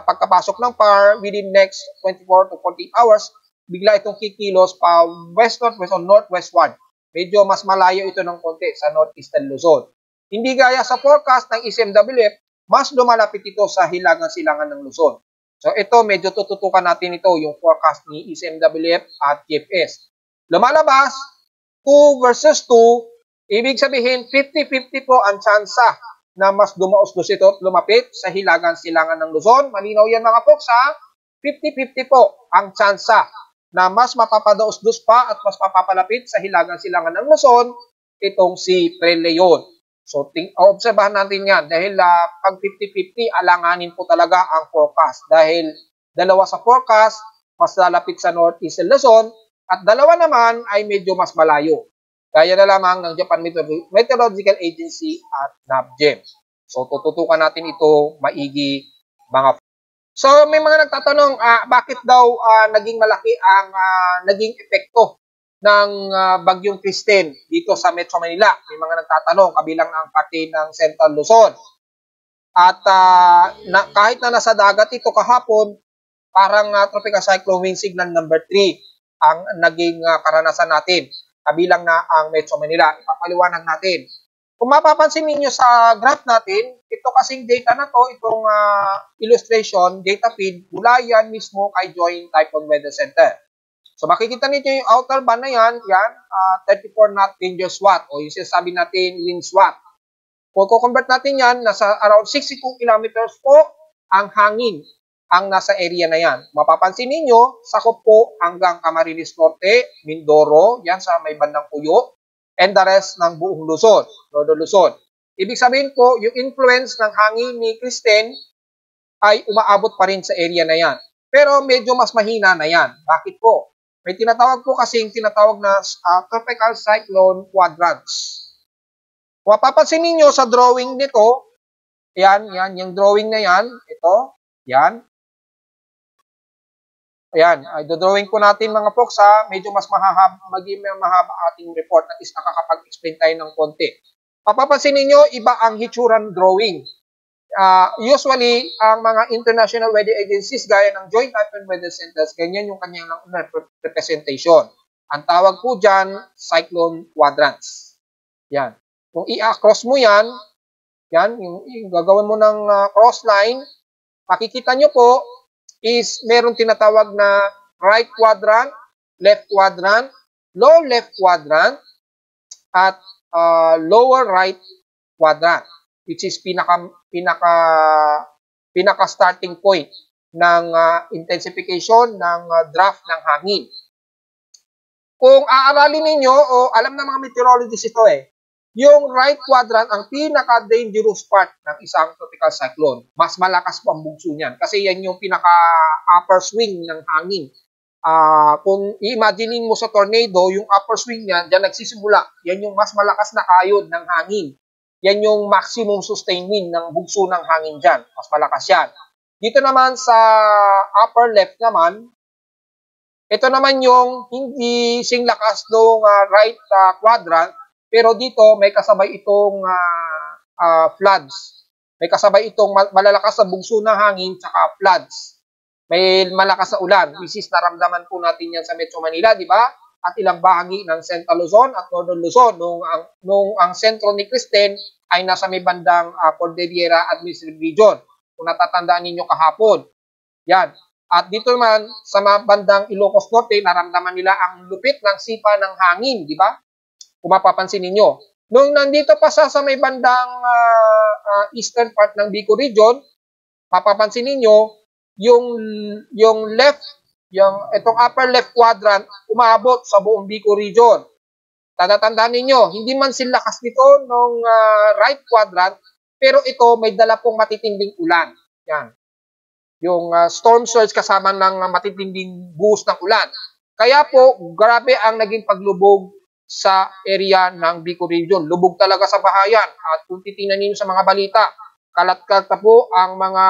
pagkapasok ng PAR within next 24 to 48 hours, bigla itong kikilos pa west-northwest o northwestward. Medyo mas malayo ito ng konti sa northeastern Luzon. Hindi gaya sa forecast ng ECMWF, mas lumalapit ito sa hilagang silangan ng Luzon. So ito, medyo tututukan natin ito, yung forecast ni ECMWF at GFS. Lumalabas, 2 versus 2, ibig sabihin 50-50 po ang tsansa na mas dumaos-dos ito at lumapit sa hilagang silangan ng Luzon. Malinaw yan mga folks ha, 50-50 po ang tsansa na mas mapapadaos-dos pa at mas mapapalapit sa hilagang silangan ng Luzon itong si Preleon. So, obserbahan natin yan dahil pag 50-50, alanganin po talaga ang forecast. Dahil dalawa sa forecast, mas lalapit sa Northeast Luzon at dalawa naman ay medyo mas malayo. Gaya na lamang ng Japan Meteorological Agency at NABGEM. So, tututukan natin ito maigi mga. So, may mga nagtatanong, bakit daw naging malaki ang naging epekto ng Bagyong Kristen dito sa Metro Manila. May mga nagtatanong, kabilang ang pati ng Central Luzon. At kahit na nasa dagat ito kahapon, parang tropical cyclone wind signal number 3 ang naging karanasan natin. Kabilang na ang Metro Manila. Ipapaliwanag natin. Kung mapapansin niyo sa graph natin, ito kasing data na to, itong illustration, data feed, mula yan mismo kay Joint Typhoon Weather Center. So makikita niyo yung outer band na yan, 34 knot dangerous watt o yung sinasabi natin wind watt. Kung convert natin yan, nasa around 62 kilometers po ang hangin ang nasa area na yan. Mapapansin niyo, sakop po hanggang Camarines Norte, Mindoro, yan sa may bandang Puyo, and the rest ng buong Luzon, Nodo Luzon. Ibig sabihin po, yung influence ng hangin ni Kristen ay umaabot pa rin sa area na yan. Pero medyo mas mahina na yan. Bakit po? May tinatawag po kasing tinatawag na tropical cyclone quadrants. Kung mapapansin ninyo sa drawing nito, yan, yung drawing na yan, ito, yan. Ayan, i-drawing po natin mga folks ha, medyo mas maging mahaba ating report at is nakakapag-explain tayo ng konti. Mapapansin ninyo, iba ang hitsura drawing. Usually, ang mga international weather agencies gaya ng Joint Typhoon Weather Centers, ganyan yung kanyang representation. Ang tawag po dyan, cyclone quadrants. Yan. Kung i-cross mo yan, yung gagawin mo ng cross line, makikita nyo po, is meron tinatawag na right quadrant, left quadrant, low left quadrant, at lower right quadrant, which is pinaka starting point ng intensification ng draft ng hangin. Kung aaralin ninyo, o alam na mga meteorologists ito yung right quadrant ang pinaka-dangerous part ng isang tropical cyclone. Mas malakas po ang bugso niyan kasi yan yung pinaka-upper swing ng hangin. Kung i-imaginein mo sa tornado, yung upper swing niyan, dyan nagsisimula. Yan yung mas malakas na kayod ng hangin. Yan yung maximum sustained wind ng bugso ng hangin dyan. Mas malakas yan. Dito naman sa upper left naman, ito naman yung hindi sing lakas ng right quadrant, pero dito may kasabay itong floods. May kasabay itong malalakas na bugso na hangin tsaka floods. May malakas na ulan, which is naramdaman po natin yan sa Metro Manila, di ba? At ilang bahagi ng Central Luzon at Northern Luzon nung ang sentro ni Kristen ay nasa may bandang Cordillera Administrative Region. Kung natatandaan ninyo kahapon. Yan. At dito naman sa bandang Ilocos Norte, naramdaman nila ang lupit ng sipa ng hangin, di ba? Kung mapapansin ninyo. Nung nandito pa sa may bandang eastern part ng Bicol Region, mapapansin ninyo, yung left, itong upper left quadrant, umabot sa buong Bicol Region. Tatatandaan ninyo, hindi man sila lakas nito nung right quadrant, pero ito may dala pong matitinding ulan. Yan. Yung storm surge kasama ng matitinding buhos ng ulan. Kaya po, grabe ang naging paglubog sa area ng Bicol Region. Lubog talaga sa bahayan. At kung titingnan niyo sa mga balita, kalat-kalat na po ang mga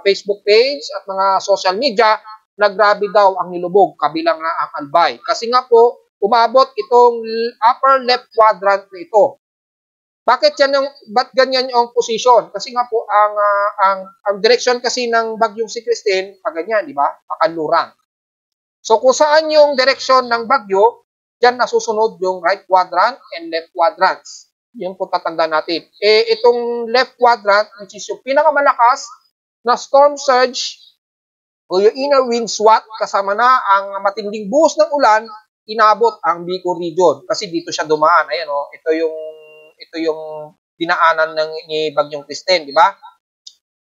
Facebook page at mga social media na grabe daw ang nilubog, kabilang na ang Albay. Kasi nga po, umabot itong upper left quadrant na ito. Ba't ganyan yung position? Kasi nga po, ang direction kasi ng bagyong si Kristen, pag ganyan, di ba? Pakanluran. So, kung saan yung direction ng bagyo, diyan nasusunod yung right quadrant and left quadrants. Yun po tatandaan natin. Itong left quadrant, which is yung pinakamalakas na storm surge o yung inner wind swat, kasama na ang matinding buhos ng ulan, inabot ang Bicol Region. Kasi dito siya dumaan. Ayan o, ito yung dinaanan ni Bagyong Kristen, di ba?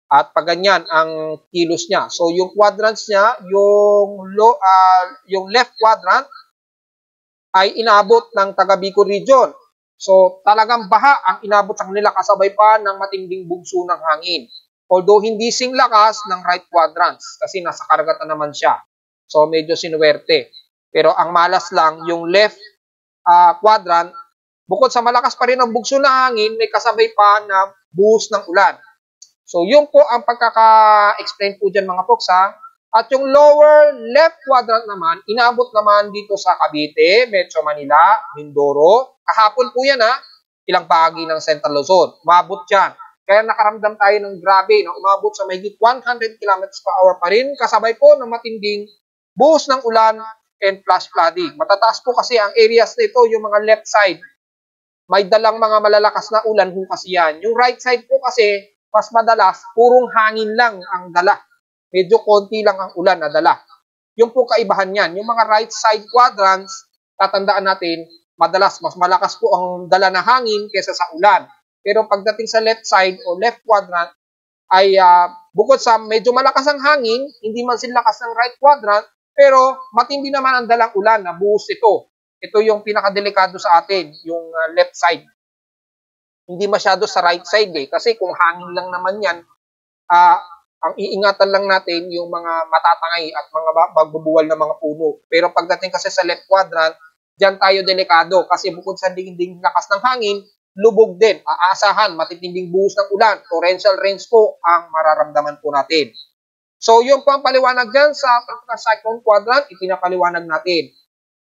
At pag ganyan ang kilos niya. So yung quadrants niya, yung left quadrant ay inabot ng taga Bicol Region. So talagang baha ang inabot sa kanila kasabay pa ng matinding bugso ng hangin. Although hindi sing lakas ng right quadrants kasi nasa karagatan naman siya. So medyo sinuwerte. Pero ang malas lang yung left quadrant, bukod sa malakas pa rin ang bugso ng hangin, may kasabay pa na buhos ng ulan. So yun po ang pagkaka-explain po dyan mga folks ha. At yung lower left quadrant naman, inabot naman dito sa Cavite, Metro Manila, Mindoro. Kahapon po yan ha, ilang bahagi ng Central Luzon. Umabot yan. Kaya nakaramdam tayo ng grabe na umabot sa mahigit 100 km per hour pa rin. Kasabay po ng matinding buhos ng ulan and flash flooding. Matataas po kasi ang areas na ito, yung mga left side. May dalang mga malalakas na ulan po kasi yan. Yung right side po kasi, mas madalas, purong hangin lang ang dala. Medyo konti lang ang ulan na dala. Yung po kaibahan yan. Yung mga right side quadrants, tatandaan natin, madalas mas malakas po ang dala na hangin kaysa sa ulan. Pero pagdating sa left side o left quadrant, ay bukod sa medyo malakas ang hangin, hindi man sila lakas ng right quadrant, pero matindi naman ang dalang ulan na buhos ito. Ito yung pinakadelikado sa atin, yung left side. Hindi masyado sa right side kasi kung hangin lang naman yan, ang iingatan lang natin yung mga matatangay at mga magbubuwal na mga puno. Pero pagdating kasi sa left quadrant, diyan tayo delikado kasi bukod sa dingding lakas ng hangin, lubog din, aasahan, matitinding buhos ng ulan, torrential rains po ang mararamdaman po natin. So yung pampaliwanag dyan sa cyclone quadrant, ipinapaliwanag natin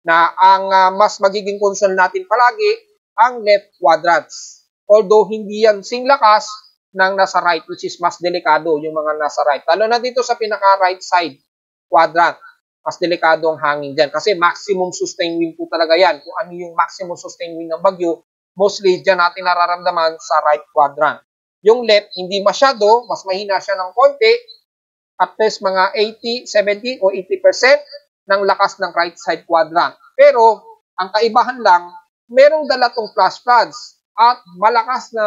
na ang mas magiging concern natin palagi ang left quadrants. Although hindi yan sing lakas ng nasa right, which is mas delikado yung mga nasa right. Lalo na dito sa pinaka-right side quadrant, mas delikado ang hangin dyan. Kasi maximum sustained wind po talaga yan. Kung ano yung maximum sustained wind ng bagyo, mostly dyan natin nararamdaman sa right quadrant. Yung left, hindi masyado, mas mahina siya ng konti, at least mga 80, 70 o 80% ng lakas ng right side quadrant. Pero, ang kaibahan lang, merong dala tong flash floods at malakas na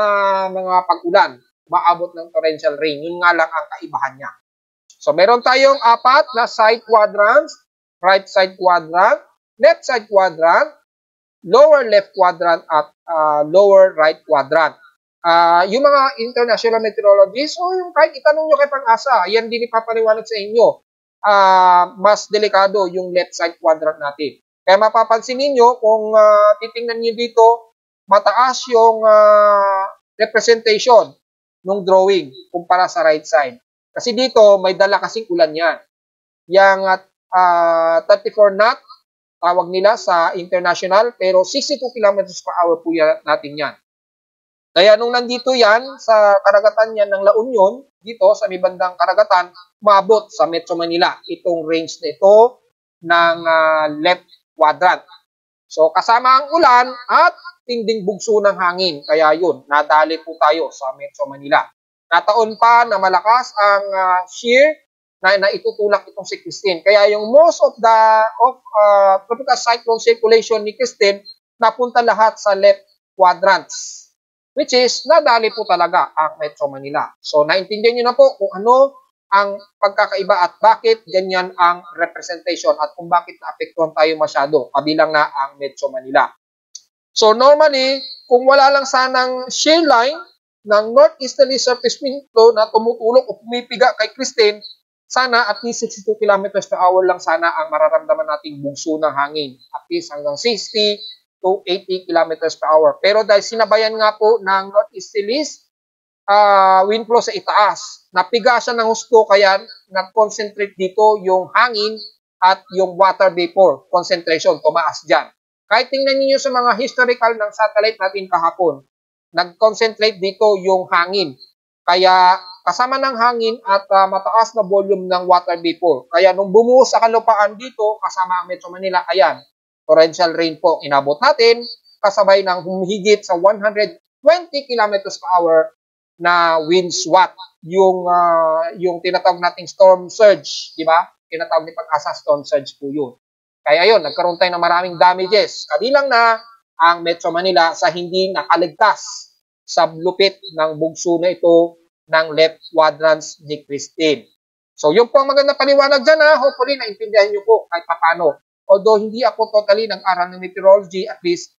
mga pag-ulan, maabot ng torrential rain. Yun nga lang ang kaibahan niya. So, meron tayong apat na side quadrants, right side quadrant, left side quadrant, lower left quadrant, at lower right quadrant. Yung mga international meteorologists, o yung kahit itanong nyo kay Pang-asa, yan din ipapaliwanag sa inyo. Mas delikado yung left side quadrant natin. Kaya mapapansin niyo kung titingnan niyo dito, mataas yung representation ng drawing kumpara sa right side. Kasi dito, may dala kasing ulan yan. Yang 34 knot, tawag nila sa international, pero 62 km per hour po natin yan. Kaya nung nandito yan sa karagatan yan ng La Union, dito sa may bandang karagatan, umabot sa Metro Manila itong range na ito ng left quadrant. So kasama ang ulan at tinding bugso ng hangin. Kaya yun, nadali po tayo sa Metro Manila. Nataon pa na malakas ang shear na itutulak itong si Christine. Kaya yung most of the tropical cyclone circulation ni Christine napunta lahat sa left quadrants, which is nadali po talaga ang Metro Manila. So naintindihan niyo na po kung ano ang pagkakaiba at bakit ganyan ang representation at kung bakit naapektuhan tayo masyado kabilang na ang Metro Manila. So normally, kung wala lang sanang shear line ng northeasterly surface wind flow na tumutulong o pumipiga kay Christine, sana at least 62 km per hour lang sana ang mararamdaman nating bugso ng hangin. At least hanggang 60 to 80 kilometers per hour. Pero dahil sinabayan nga po ng northeasterlies wind flow sa itaas, napiga siya ng husto kaya nag-concentrate dito yung hangin at yung water vapor concentration, tumaas dyan. Kahit tingnan niyo sa mga historical ng satellite natin kahapon, nag-concentrate dito yung hangin. Kaya kasama ng hangin at mataas na volume ng water vapor. Kaya nung bumuhos sa kalupaan dito, kasama ang Metro Manila, ayan, torrential rain po inabot natin, kasabay ng humihigit sa 120 kilometers per hour na wind swath. Yung tinatawag nating storm surge, di ba? Tinatawag ni Pag-asa storm surge po yun. Kaya yun, nagkaroon tayo ng maraming damages. Kabilang na ang Metro Manila sa hindi nakaligtas sa lupit ng bugso na ito ng left quadrants ni Christine. So, yun po ang magandang paliwanag dyan ha. Hopefully, naintindihan nyo po kahit papano. Although hindi ako totally nag-aral ng meteorology, at least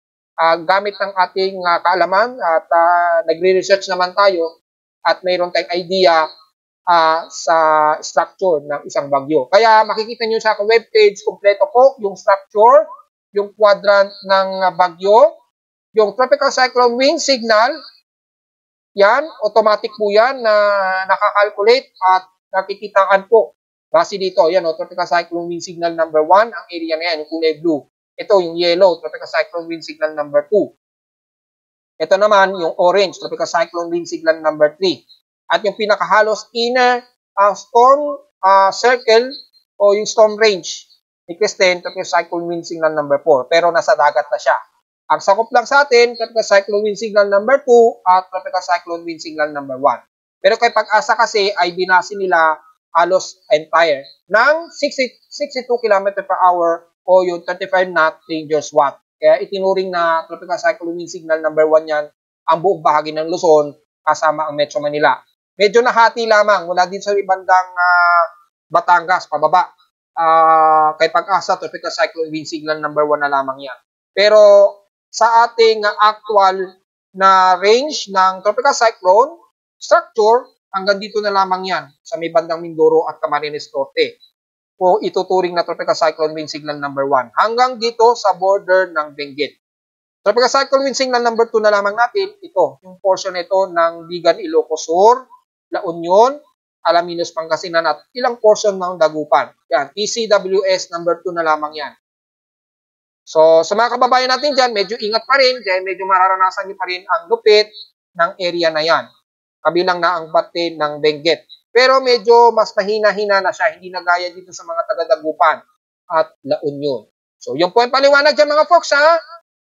gamit ng ating kaalaman at nagre-research naman tayo at mayroon tayong idea sa structure ng isang bagyo. Kaya makikita nyo sa aking webpage, kompleto po yung structure, yung quadrant ng bagyo, yung tropical cyclone wind signal, yan, automatic po yan na nakakalculate at nakikitaan po. Base dito, yan, tropical cyclone wind signal number 1, ang area na yan, yung kulay blue. Ito, yung yellow, tropical cyclone wind signal number 2. Ito naman, yung orange, tropical cyclone wind signal number 3. At yung pinakahalos inner storm circle o yung storm range ni Christine, tropical cyclone wind signal number 4. Pero nasa dagat na siya. Ang sakop lang sa atin, tropical cyclone wind signal number 2 at tropical cyclone wind signal number 1. Pero kay Pag-asa kasi ay binasi nila halos entire ng 62 km per hour o yung 35 knot dangerous watt. Kaya itinuring na tropical cyclone wind signal number 1 yan ang buong bahagi ng Luzon kasama ang Metro Manila. Medyo nahati lamang mula din sa ibandang Batangas, pababa. Kay Pag-asa, tropical cyclone wind signal number 1 na lamang yan. Pero sa ating actual na range ng tropical cyclone structure, hanggang dito na lamang yan sa may bandang Mindoro at Camarines Norte. O ituturing na tropical cyclone wind signal number 1. Hanggang dito sa border ng Benguet. Tropical cyclone wind signal number 2 na lamang natin, ito, yung portion ito ng Bigan, Ilocos Sur, La Union, Alaminos, Pangasinan at ilang portion ng Dagupan. Yan, PCWS number 2 na lamang yan. So, sa mga kababayan natin dyan, medyo ingat pa rin, dahil medyo mararanasan nyo pa rin ang lupit ng area na yan. Kabilang na ang bate ng Benguet. Pero medyo mas mahina-hina na siya, hindi na gaya dito sa mga taga-Dagupan at La Union. So, yung po ang paliwanag dyan mga folks ha.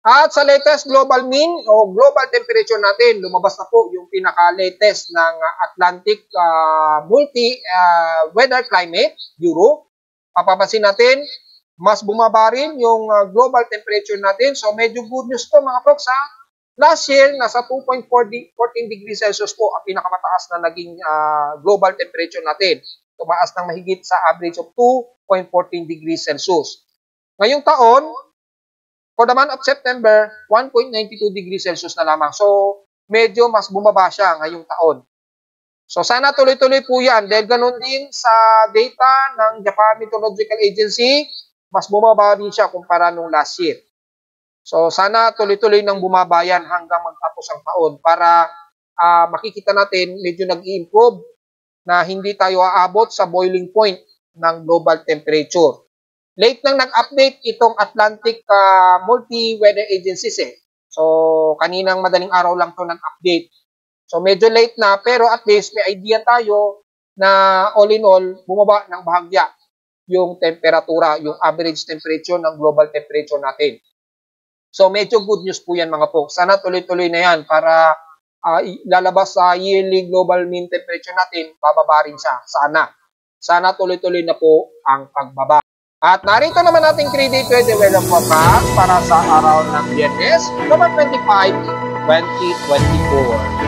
At sa latest global mean o global temperature natin, lumabas na po yung pinaka-latest ng Atlantic Multi-Weather Climate Bureau. Papapansin natin, mas bumaba rin yung global temperature natin. So, medyo good news to mga folks ha. Last year, nasa 2.14 degrees Celsius po ang pinakamataas na naging global temperature natin. Tumaas ng mahigit sa average of 2.14 degrees Celsius. Ngayong taon, for the month of September, 1.92 degrees Celsius na lamang. So, medyo mas bumaba siya ngayong taon. So, sana tuloy-tuloy po yan. Dahil ganun din sa data ng Japan Meteorological Agency, mas bumaba din siya kumpara nung last year. So, sana tuloy-tuloy nang bumaba yan hanggang magtapos ang taon para makikita natin medyo nag-i-improve na hindi tayo aabot sa boiling point ng global temperature. Late nang nag-update itong Atlantic Multi-Weather Agencies So, kaninang madaling araw lang to nag-update. So, medyo late na, pero at least may idea tayo na all in all, bumaba ng bahagya yung temperatura, yung average temperature ng global temperature natin. So, medyo good news po yan mga folks. Sana tuloy-tuloy na yan para lalabas sa yearly global mean temperature natin, bababa rin siya. Sana tuloy-tuloy na po ang pagbaba. At narito naman nating 3-day trade weather forecast para sa araw ng Biyernes, October 25, 2024.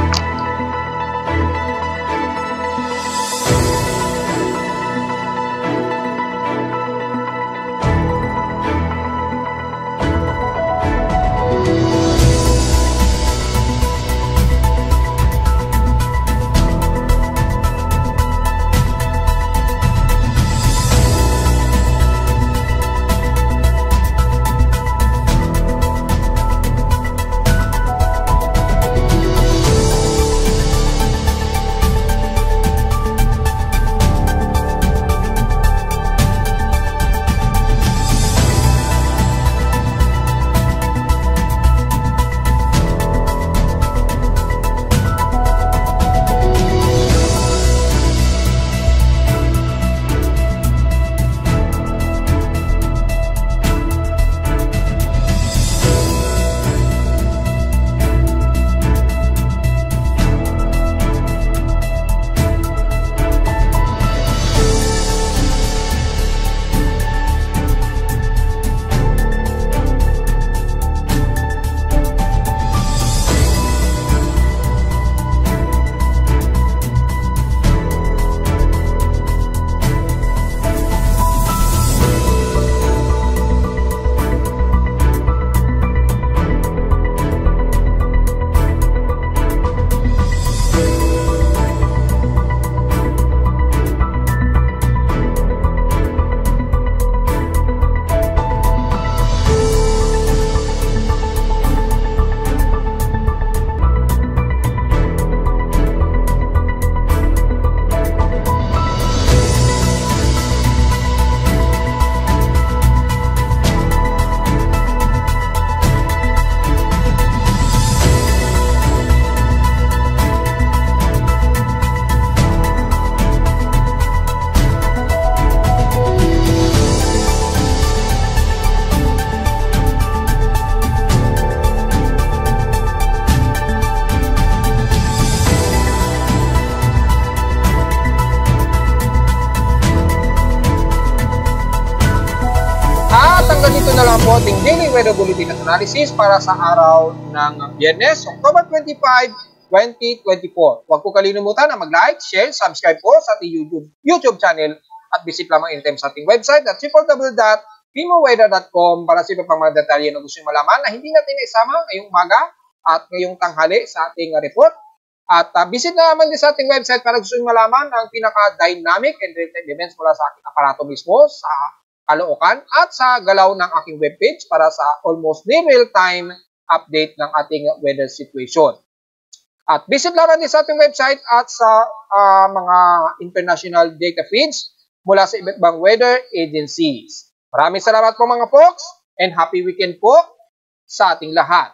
Dito na lang po ating daily weather bulletin at analysis para sa araw ng Biyernes, October 25, 2024. Huwag po kalilimutan na mag-like, share, subscribe po sa ating YouTube channel at visit lamang anytime sa ating website at www.pimoweather.com para sa iba pang mga detalye na gusto nyo malaman na hindi natin isama ngayong umaga at ngayong tanghali sa ating report. At visit na naman din sa ating website para gusto nyo malaman ang pinaka-dynamic and real-time events mula sa ating aparato mismo sa Caloocan at sa galaw ng aking webpage para sa almost real-time update ng ating weather situation. At visit lang din sa ating website at sa mga international data feeds mula sa iba't ibang weather agencies. Maraming salamat po mga folks and happy weekend po sa ating lahat.